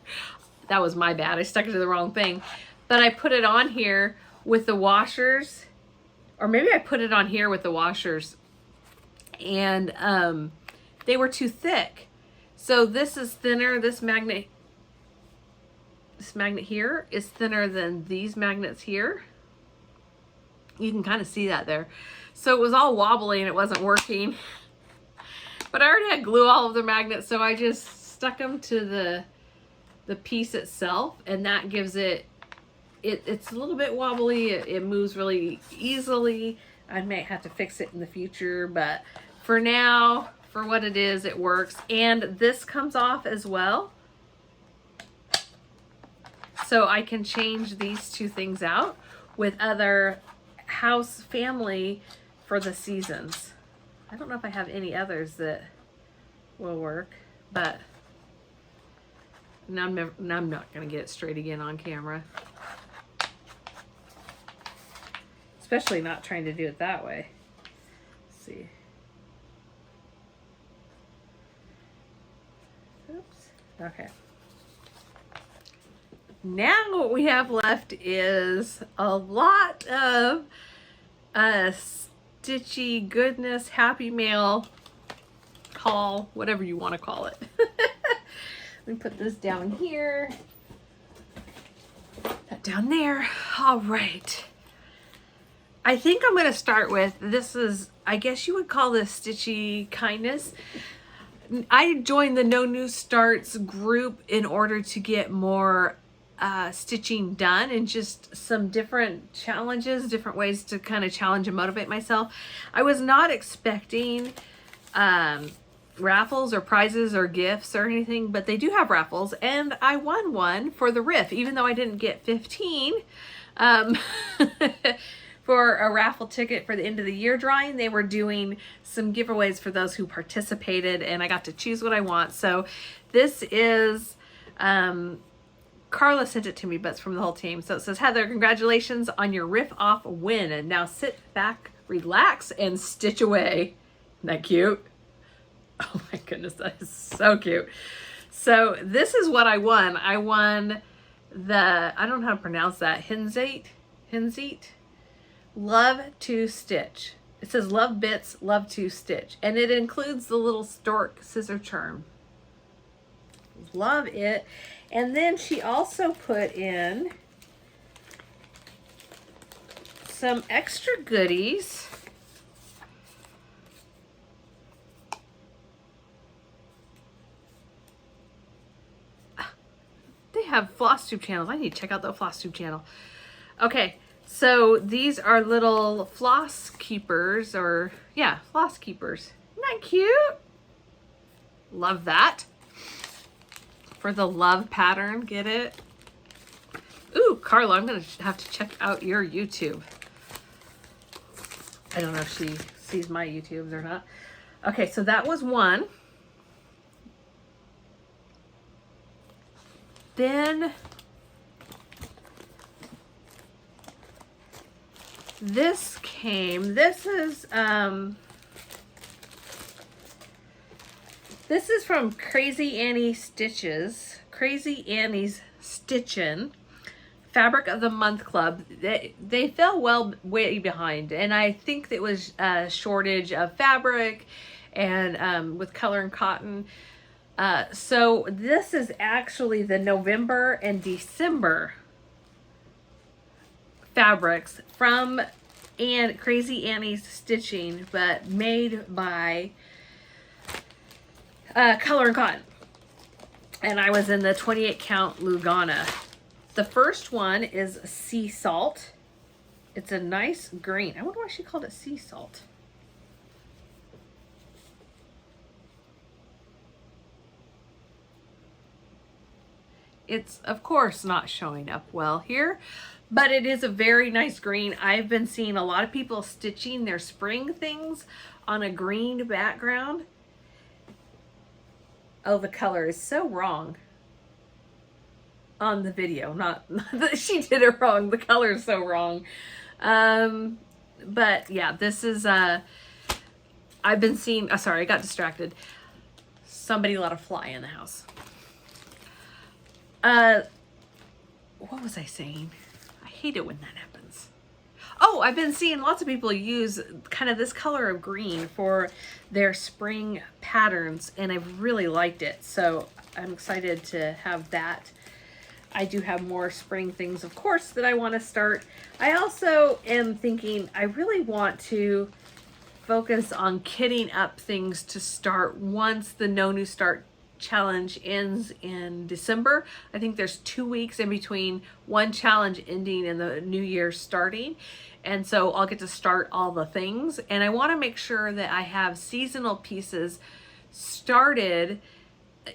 That was my bad. I stuck it to the wrong thing. But I put it on here with the washers, or maybe I put it on here with the washers, and they were too thick. So this is thinner. This magnet here is thinner than these magnets here. You can kind of see that there. So it was all wobbly and it wasn't working. But I already had glue all over the magnets, so I just stuck them to the piece itself, and that gives it, it's a little bit wobbly. It moves really easily. I may have to fix it in the future, but for now, for what it is, it works. And this comes off as well. So I can change these two things out with other house family for the seasons. I don't know if I have any others that will work, but now I'm not going to get it straight again on camera. Especially not trying to do it that way. Let's see. Oops. Okay. Now what we have left is a lot of stitchy goodness, happy mail, haul, whatever you want to call it. Let me put this down here. That down there. All right. I think I'm going to start with, this is, I guess you would call this Stitchy Kindness. I joined the No New Starts group in order to get more stitching done, and just some different challenges, different ways to kind of challenge and motivate myself. I was not expecting raffles or prizes or gifts or anything, but they do have raffles, and I won one for the riff, even though I didn't get 15. For for a raffle ticket for the end of the year drawing. They were doing some giveaways for those who participated, and I got to choose what I want. So this is, Carla sent it to me, but it's from the whole team. So it says, Heather, congratulations on your riff off win. And now sit back, relax, and stitch away. Isn't that cute? Oh my goodness, that is so cute. So this is what I won. I won the, I don't know how to pronounce that, Hinzate, Love to Stitch. It says love bits, love to stitch. And it includes the little stork scissor charm. Love it. And then she also put in some extra goodies. They have Flosstube channels. I need to check out the Flosstube channel. Okay, so these are little floss keepers, or yeah, floss keepers. Isn't that cute? Love that. For the love pattern, get it? Ooh, Carla, I'm gonna have to check out your YouTube. I don't know if she sees my YouTubes or not. Okay, so that was one. Then this came, this is from Crazy Annie's Stitchin', Fabric of the Month Club. They fell way behind, and I think it was a shortage of fabric and with color and cotton. So this is actually the November and December fabrics from Crazy Annie's Stitching, but made by Color and Cotton. And I was in the 28 count Lugana. The first one is Sea Salt. It's a nice green. I wonder why she called it Sea Salt. It's, of course, not showing up well here, but it is a very nice green. I've been seeing a lot of people stitching their spring things on a green background. Oh, the color is so wrong on the video. Not that she did it wrong. The color is so wrong. But yeah, this is, I've been seeing, sorry, I got distracted. Somebody let a fly in the house. What was I saying? I hate it when that happens. Oh, I've been seeing lots of people use kind of this color of green for their spring patterns, and I've really liked it. So I'm excited to have that. I do have more spring things, of course, that I want to start. I also am thinking I really want to focus on kitting up things to start once the No New Start challenge ends in December. I think there's 2 weeks in between one challenge ending and the new year starting. And so I'll get to start all the things. And I want to make sure that I have seasonal pieces started,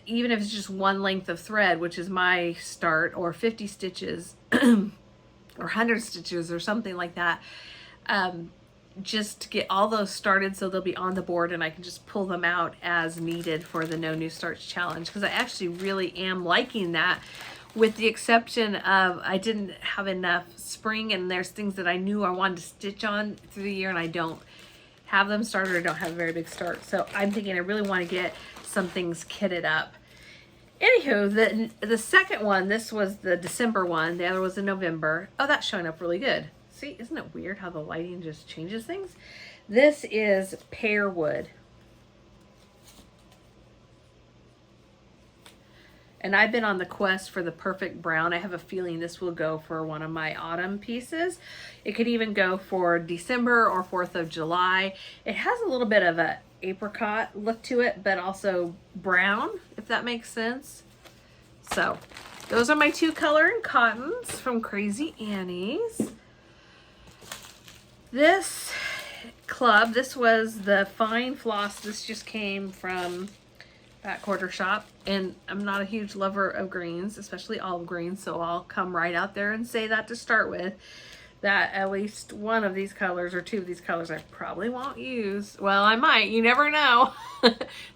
even if it's just one length of thread, which is my start, or 50 stitches or 100 stitches or something like that. Just to get all those started so they'll be on the board and I can just pull them out as needed for the No New Starts challenge, because I actually really am liking that, with the exception of I didn't have enough spring, and there's things that I knew I wanted to stitch on through the year and I don't have them started or don't have a very big start. So I'm thinking I really want to get some things kitted up. Anywho, the second one, this was the December one, the other was the November. Oh, that's showing up really good. See, isn't it weird how the lighting just changes things? This is pear wood. And I've been on the quest for the perfect brown. I have a feeling this will go for one of my autumn pieces. It could even go for December or 4th of July. It has a little bit of a apricot look to it, but also brown, if that makes sense. So those are my 2 color and cottons from Crazy Annie's. This club, this was the Fine Floss. This just came from Back Quarter Shop, and I'm not a huge lover of greens, especially olive greens, so I'll come right out there and say that to start with. that at least one of these colors or two of these colors I probably won't use. Well, I might, you never know.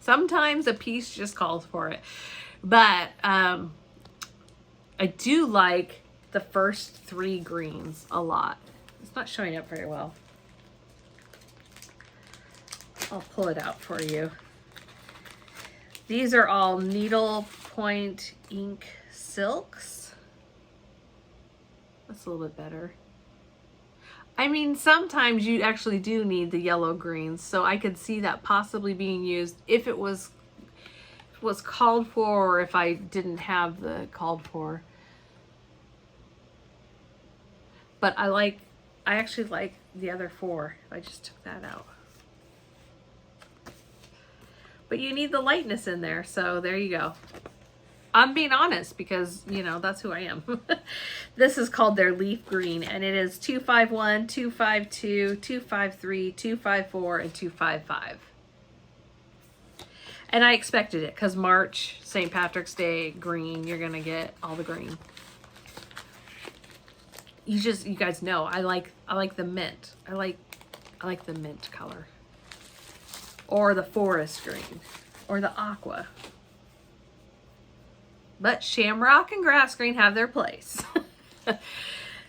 Sometimes a piece just calls for it. But I do like the first three greens a lot. It's not showing up very well. I'll pull it out for you. These are all needlepoint ink silks. That's a little bit better. I mean, sometimes you actually do need the yellow greens, so I could see that possibly being used if it was called for, or if I didn't have the called for. But I actually like the other four. I just took that out. But you need the lightness in there, so there you go. I'm being honest because, you know, that's who I am. This is called their leaf green, and it is 251, 252, 253, 254, and 255. And I expected it because March, St. Patrick's Day, green, you're going to get all the green. You guys know, I like the mint. I like the mint color. Or the forest green. Or the aqua. But shamrock and grass green have their place.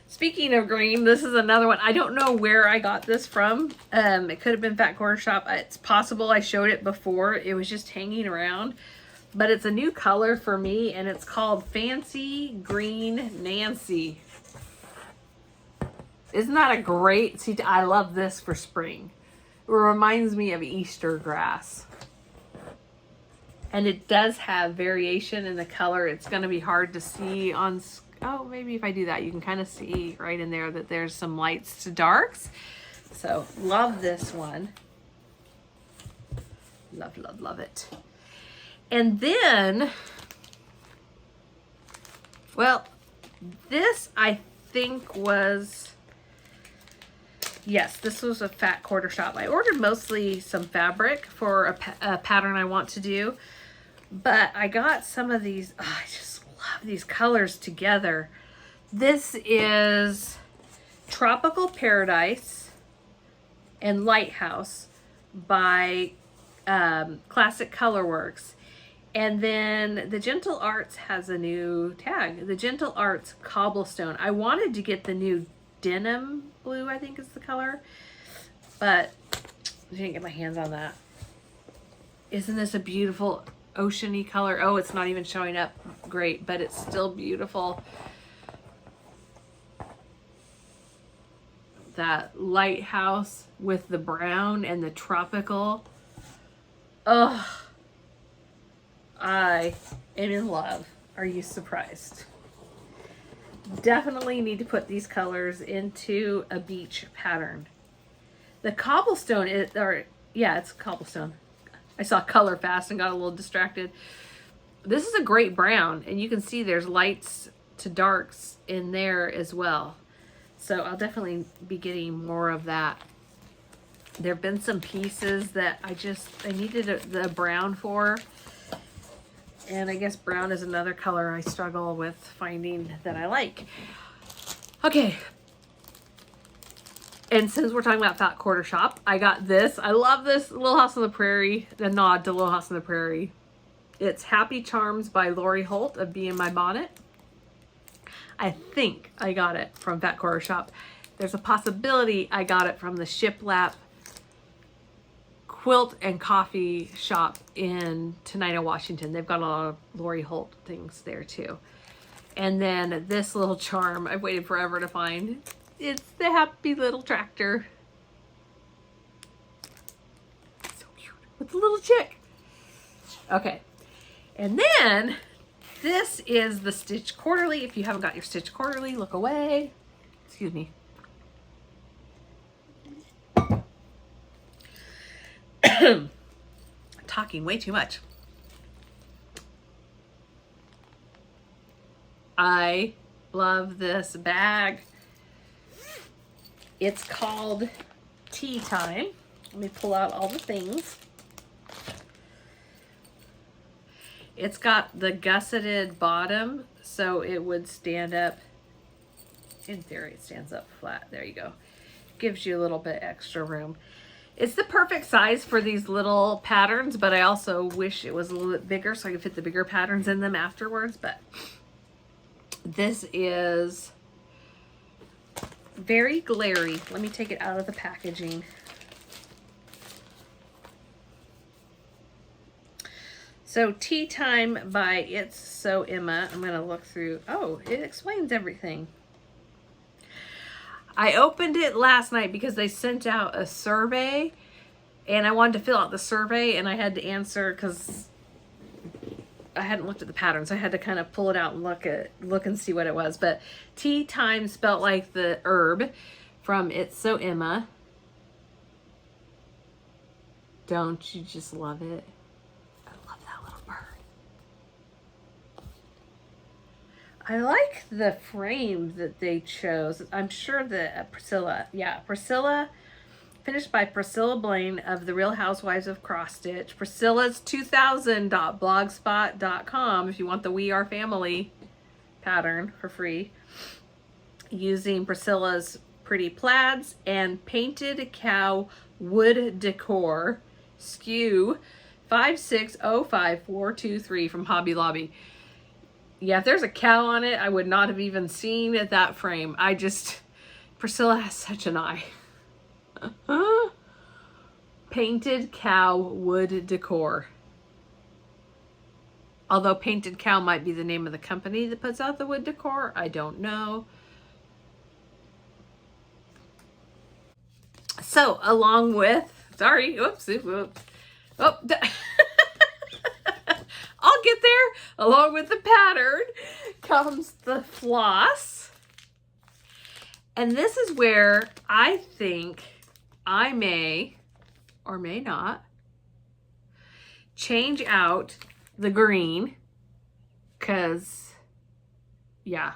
Speaking of green, this is another one. I don't know where I got this from. It could have been Fat Quarter Shop. It's possible I showed it before. It was just hanging around. But it's a new color for me, and it's called Fancy Green Nancy. Isn't that a great... See, I love this for spring. It reminds me of Easter grass. And it does have variation in the color. It's going to be hard to see on... Oh, maybe if I do that, you can kind of see right in there that there's some lights to darks. So, love this one. Love, love, love it. And then... Well, this I think was... Yes, this was a Fat Quarter Shop. I ordered mostly some fabric for a pattern I want to do. But I got some of these. Oh, I just love these colors together. This is Tropical Paradise and Lighthouse by Classic Colorworks. And then the Gentle Arts has a new tag. The Gentle Arts Cobblestone. I wanted to get the new Denim Blue, I think is the color. But I didn't get my hands on that. Isn't this a beautiful... oceany color? Oh, it's not even showing up great, but it's still beautiful. That lighthouse with the brown and the tropical. Oh, I am in love. Are you surprised? Definitely need to put these colors into a beach pattern. The cobblestone is, or yeah, it's cobblestone. I saw Color Fast and got a little distracted. This is a great brown, and you can see there's lights to darks in there as well. So I'll definitely be getting more of that. There have been some pieces that I needed the brown for. And I guess brown is another color I struggle with finding that I like. Okay. And since we're talking about Fat Quarter Shop, I got this. I love this Little House on the Prairie, a nod to Little House on the Prairie. It's Happy Charms by Laurie Holt of Bee in My Bonnet. I think I got it from Fat Quarter Shop. There's a possibility I got it from the Shiplap Quilt and Coffee shop in Tenino, Washington. They've got a lot of Laurie Holt things there too. And then this little charm I've waited forever to find. It's the Happy Little Tractor. So cute. With the little chick. Okay. And then this is the Stitch Quarterly. If you haven't got your Stitch Quarterly, look away. Excuse me. Talking way too much. I love this bag. It's called Tea Time. Let me pull out all the things. It's got the gusseted bottom, so it would stand up In theory, it stands up flat. There you go. Gives you a little bit extra room. It's the perfect size for these little patterns, but I also wish it was a little bit bigger so I could fit the bigger patterns in them afterwards. But this is very glary. Let me take it out of the packaging. So Tea Time by It's So Emma. I'm going to look through. Oh, it explains everything. I opened it last night because they sent out a survey and I wanted to fill out the survey and I had to answer because I hadn't looked at the patterns. I had to kind of pull it out and look and see what it was. But Tea Time spelt like the herb from It's So Emma. Don't you just love it? I like the frame that they chose. I'm sure that Priscilla, finished by Priscilla Blaine of The Real Housewives of Cross Stitch. Priscilla's 2000.blogspot.com if you want the We Are Family pattern for free. Using Priscilla's pretty plaids and painted cow wood decor. SKU 5605423 from Hobby Lobby. Yeah, if there's a cow on it, I would not have even seen that frame. Priscilla has such an eye. Painted cow wood decor. Although Painted Cow might be the name of the company that puts out the wood decor. I don't know. So, along with, sorry, oops. Oh, I'll get there. Along with the pattern comes the floss. And this is where I think I may or may not change out the green because, yeah.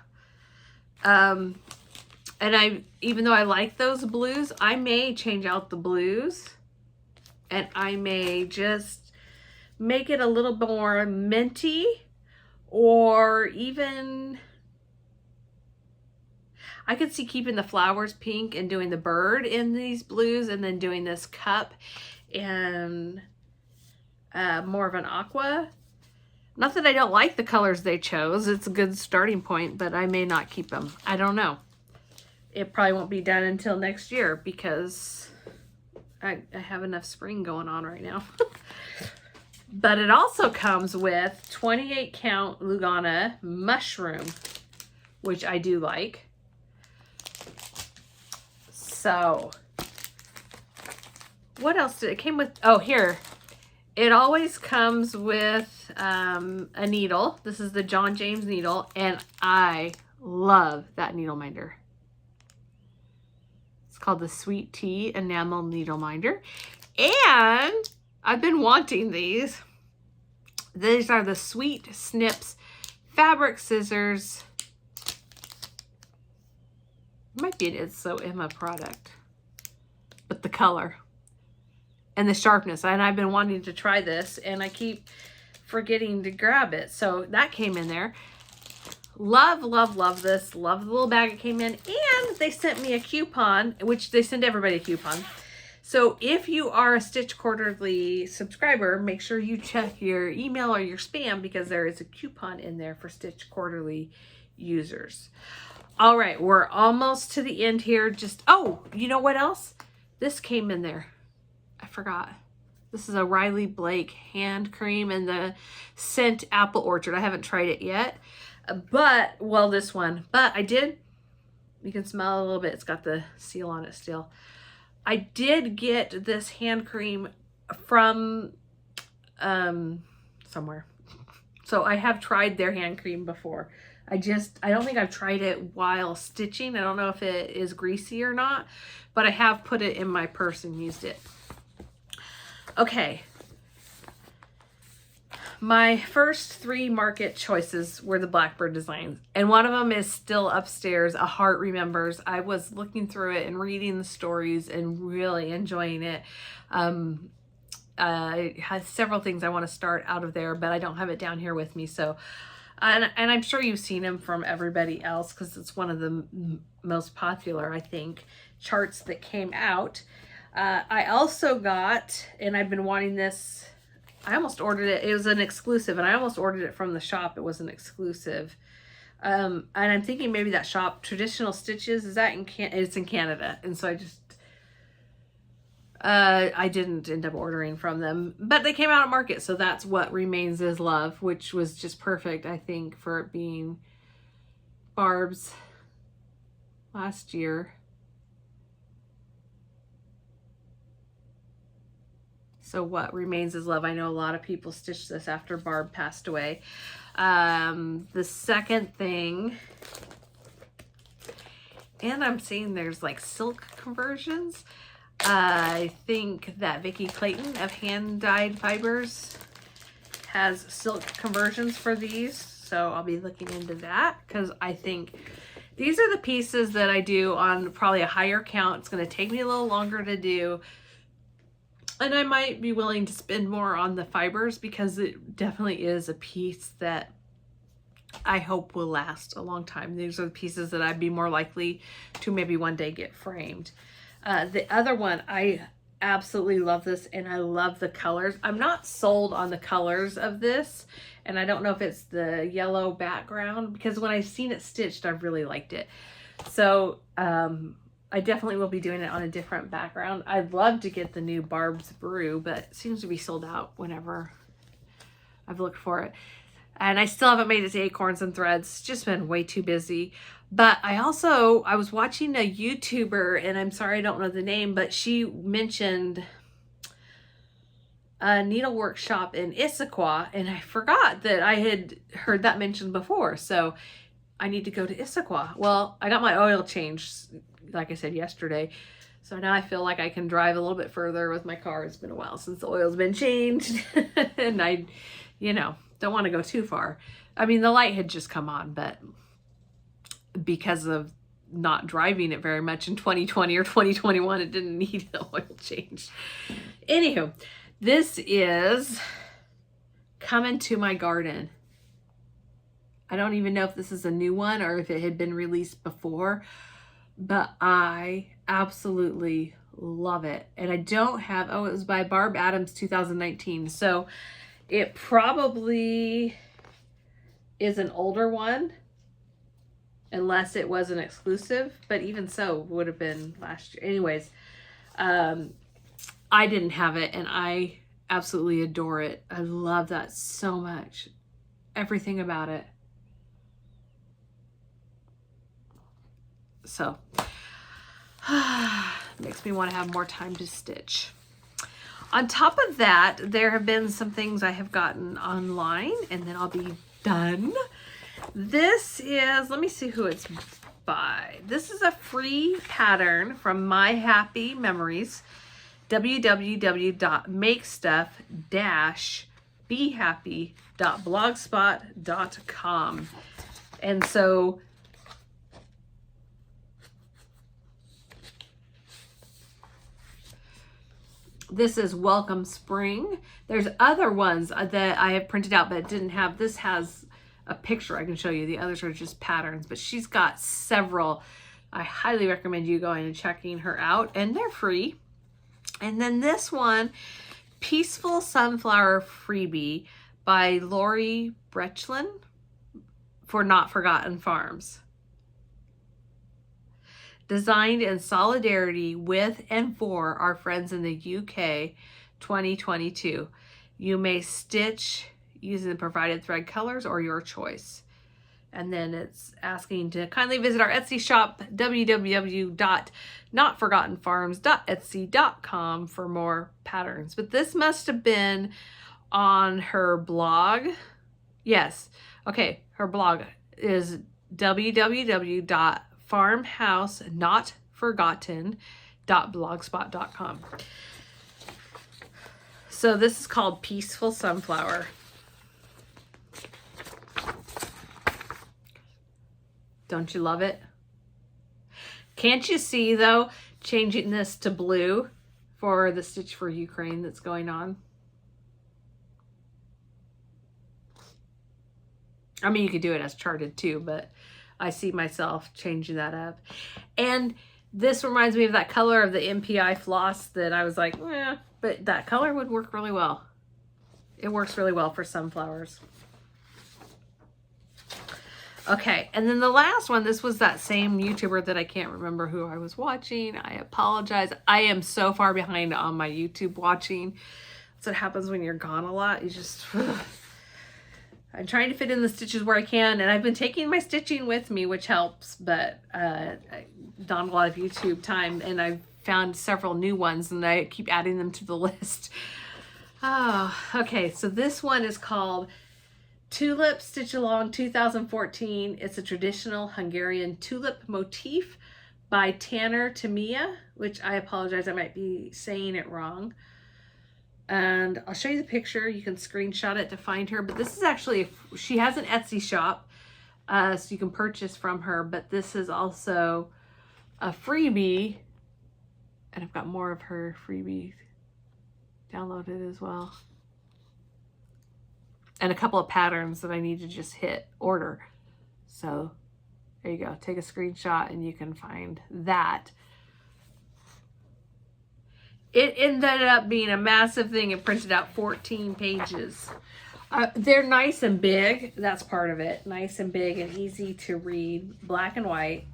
And even though I like those blues, I may change out the blues and I may just make it a little more minty, or even I could see keeping the flowers pink and doing the bird in these blues and then doing this cup and more of an aqua. Not that I don't like the colors they chose. It's a good starting point, but I may not keep them. I don't know. It probably won't be done until next year because I have enough spring going on right now. But it also comes with 28 count Lugana mushroom, which I do like. So, what else did it came with? Oh, here. It always comes with a needle. This is the John James needle, and I love that needle minder. It's called the Sweet Tea Enamel Needle Minder. And I've been wanting these. These are the Sweet Snips fabric scissors. It might be an It's So Emma product, but the color and the sharpness. And I've been wanting to try this and I keep forgetting to grab it. So that came in there. Love, love, love this. Love the little bag it came in. And they sent me a coupon, which they send everybody a coupon. So if you are a Stitch Quarterly subscriber, make sure you check your email or your spam because there is a coupon in there for Stitch Quarterly users. All right, we're almost to the end here. Oh, you know what else? This came in there. I forgot. This is a Riley Blake hand cream in the scent Apple Orchard. I haven't tried it yet, this one. But I did, you can smell it a little bit. It's got the seal on it still. I did get this hand cream from somewhere. So I have tried their hand cream before. I don't think I've tried it while stitching. I don't know if it is greasy or not, but I have put it in my purse and used it. Okay. My first 3 market choices were the Blackbird Designs, and one of them is still upstairs, A Heart Remembers. I was looking through it and reading the stories and really enjoying it. I have several things I want to start out of there, but I don't have it down here with me, so And I'm sure you've seen them from everybody else because it's one of the most popular, I think, charts that came out. I also got, and I've been wanting this, I almost ordered it. It was an exclusive, and I almost ordered it from the shop. It was an exclusive. And I'm thinking maybe that shop, Traditional Stitches, is that it's in Canada. And so I didn't end up ordering from them, but they came out at market. So that's What Remains Is Love, which was just perfect, I think, for it being Barb's last year. So What Remains Is Love. I know a lot of people stitched this after Barb passed away. The second thing, and I'm seeing there's like silk conversions. I think that Vicki Clayton of Hand Dyed Fibers has silk conversions for these. So I'll be looking into that because I think these are the pieces that I do on probably a higher count. It's going to take me a little longer to do. And I might be willing to spend more on the fibers because it definitely is a piece that I hope will last a long time. These are the pieces that I'd be more likely to maybe one day get framed. The other one, I absolutely love this, and I love the colors. I'm not sold on the colors of this, and I don't know if it's the yellow background, because when I've seen it stitched, I've really liked it. So I definitely will be doing it on a different background. I'd love to get the new Barb's Brew, but it seems to be sold out whenever I've looked for it. And I still haven't made it to Acorns and Threads. It's just been way too busy. But I was watching a YouTuber, and I'm sorry I don't know the name, but she mentioned a Needleworks shop in Issaquah, and I forgot that I had heard that mentioned before. So I need to go to Issaquah. Well, I got my oil changed, like I said, yesterday. So now I feel like I can drive a little bit further with my car. It's been a while since the oil's been changed. And I, don't want to go too far. I mean, the light had just come on, but because of not driving it very much in 2020 or 2021, it didn't need an oil change. Anywho, this is Coming to My Garden. I don't even know if this is a new one or if it had been released before, but I absolutely love it. And I don't have, it was by Barb Adams 2019. So it probably is an older one, unless it was an exclusive, but even so, would have been last year. Anyways, I didn't have it, and I absolutely adore it. I love that so much. Everything about it. So, makes me want to have more time to stitch. On top of that, there have been some things I have gotten online, and then I'll be done. This is, let me see who it's by. This is a free pattern from My Happy Memories, www.makestuff-behappy.blogspot.com. And so this is Welcome Spring. There's other ones that I have printed out but didn't have. This has a picture I can show you. The others are just patterns, but she's got several. I highly recommend you going and checking her out, and they're free. And then this one, Peaceful Sunflower Freebie by Laurie Brechlin for Not Forgotten Farms. Designed in solidarity with and for our friends in the UK, 2022. You may stitch using the provided thread colors or your choice. And then it's asking to kindly visit our Etsy shop, www.notforgottenfarms.etsy.com, for more patterns. But this must have been on her blog. Yes. Okay. Her blog is www.farmhousenotforgotten.blogspot.com. So this is called Peaceful Sunflower. Don't you love it? Can't you see, though, changing this to blue for the Stitch for Ukraine that's going on? I mean, you could do it as charted too, but I see myself changing that up. And this reminds me of that color of the MPI floss that I was like, eh, but that color would work really well. It works really well for sunflowers. Okay, and then the last one, this was that same YouTuber that I can't remember who I was watching. I apologize. I am so far behind on my YouTube watching. That's what happens when you're gone a lot. You just... I'm trying to fit in the stitches where I can, and I've been taking my stitching with me, which helps, but not a lot of YouTube time, and I've found several new ones, and I keep adding them to the list. Oh, okay, so this one is called Tulip Stitch Along 2014. It's a traditional Hungarian tulip motif by Tanner Tamiya, which I apologize, I might be saying it wrong. And I'll show you the picture. You can screenshot it to find her. But this is actually, she has an Etsy shop, so you can purchase from her. But this is also a freebie. And I've got more of her freebie downloaded as well. And a couple of patterns that I need to just hit order. So there you go. Take a screenshot and you can find that. It ended up being a massive thing. It printed out 14 pages. They're nice and big. That's part of it. Nice and big and easy to read. Black and white.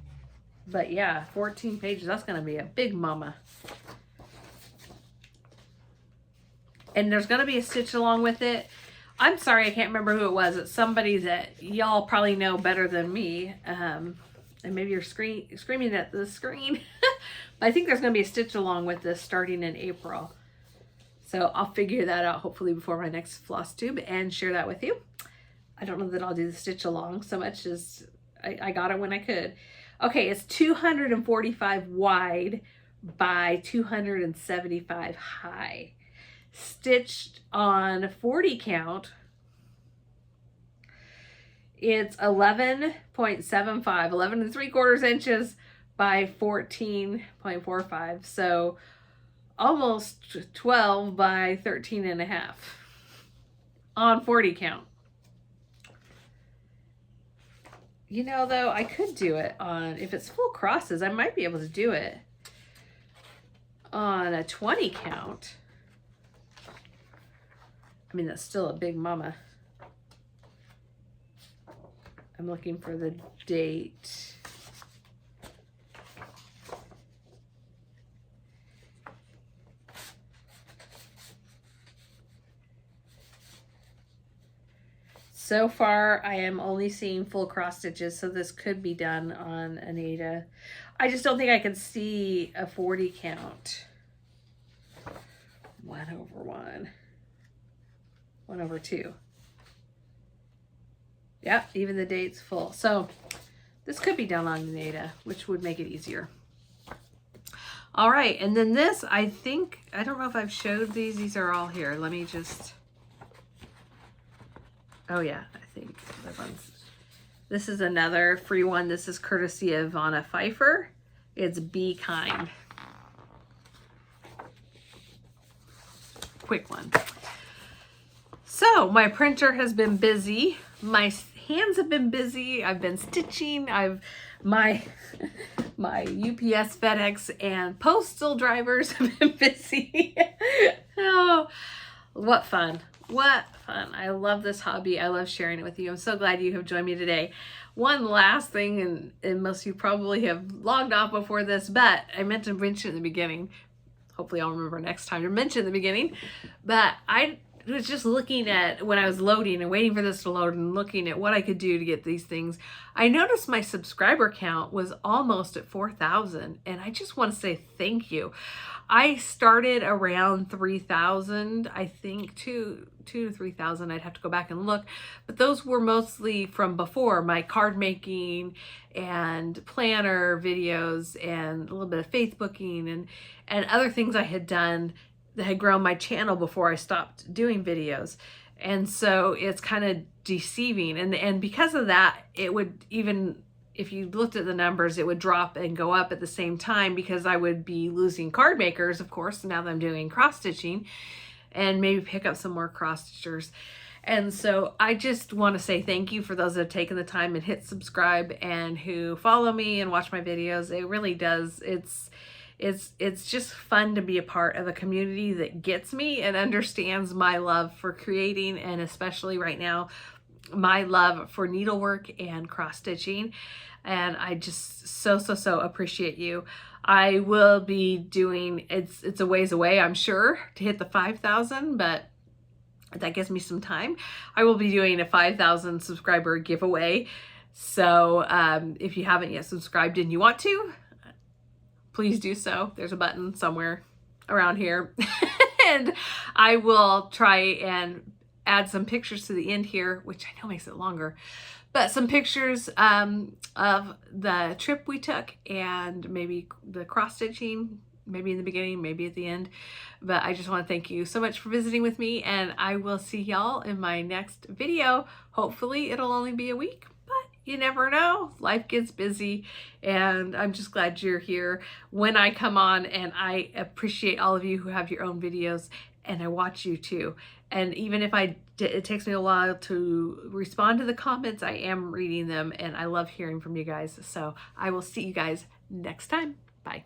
But yeah, 14 pages. That's going to be a big mama. And there's going to be a stitch along with it. I'm sorry, I can't remember who it was. It's somebody that y'all probably know better than me. And maybe you're screaming at the screen. I think there's going to be a stitch along with this starting in April. So I'll figure that out hopefully before my next Flosstube and share that with you. I don't know that I'll do the stitch along so much as I got it when I could. Okay, it's 245 wide by 275 high. Stitched on 40 count. It's 11.75, 11 3/4 inches by 14.45. So almost 12 by 13.5 on 40 count. You know, though, I could do it on, if it's full crosses, I might be able to do it on a 20 count. I mean, that's still a big mama. I'm looking for the date. So far, I am only seeing full cross stitches, so this could be done on Anita. I just don't think I can see a 40 count. 1/1. 1/2. Yep, even the date's full. So this could be done on Anita, which would make it easier. All right, and then this, I think, I don't know if I've showed these. These are all here. Let me just, oh yeah, I think that one's, this is another free one. This is courtesy of Vanna Pfeiffer. It's Be Kind. Quick one. So my printer has been busy. My hands have been busy. I've been stitching. My UPS, FedEx, and postal drivers have been busy. Oh, what fun. What fun. I love this hobby. I love sharing it with you. I'm so glad you have joined me today. One last thing, and most of you probably have logged off before this, but I meant to mention in the beginning. Hopefully I'll remember next time to mention in the beginning. But I was just looking at, when I was loading and waiting for this to load and looking at what I could do to get these things, I noticed my subscriber count was almost at 4,000, and I just want to say thank you. I started around 3,000, I think, 2,000 to 3,000. I'd have to go back and look, but those were mostly from before my card making and planner videos and a little bit of Facebooking and other things I had done that had grown my channel before I stopped doing videos. And so it's kind of deceiving. And because of that, it would, even if you looked at the numbers, it would drop and go up at the same time because I would be losing card makers, of course, now that I'm doing cross stitching, and maybe pick up some more cross stitchers. And so I just want to say thank you for those that have taken the time and hit subscribe and who follow me and watch my videos. It really does. It's just fun to be a part of a community that gets me and understands my love for creating, and especially right now, my love for needlework and cross stitching. And I just so appreciate you. I will be doing, it's a ways away, I'm sure, to hit the 5,000, but that gives me some time. I will be doing a 5,000 subscriber giveaway. So if you haven't yet subscribed and you want to, please do so. There's a button somewhere around here. And I will try and add some pictures to the end here, which I know makes it longer, but some pictures of the trip we took and maybe the cross stitching, maybe in the beginning, maybe at the end. But I just want to thank you so much for visiting with me, and I will see y'all in my next video. Hopefully it'll only be a week, but you never know. Life gets busy, and I'm just glad you're here when I come on, and I appreciate all of you who have your own videos, and I watch you too. And even if it takes me a while to respond to the comments, I am reading them, and I love hearing from you guys. So I will see you guys next time. Bye.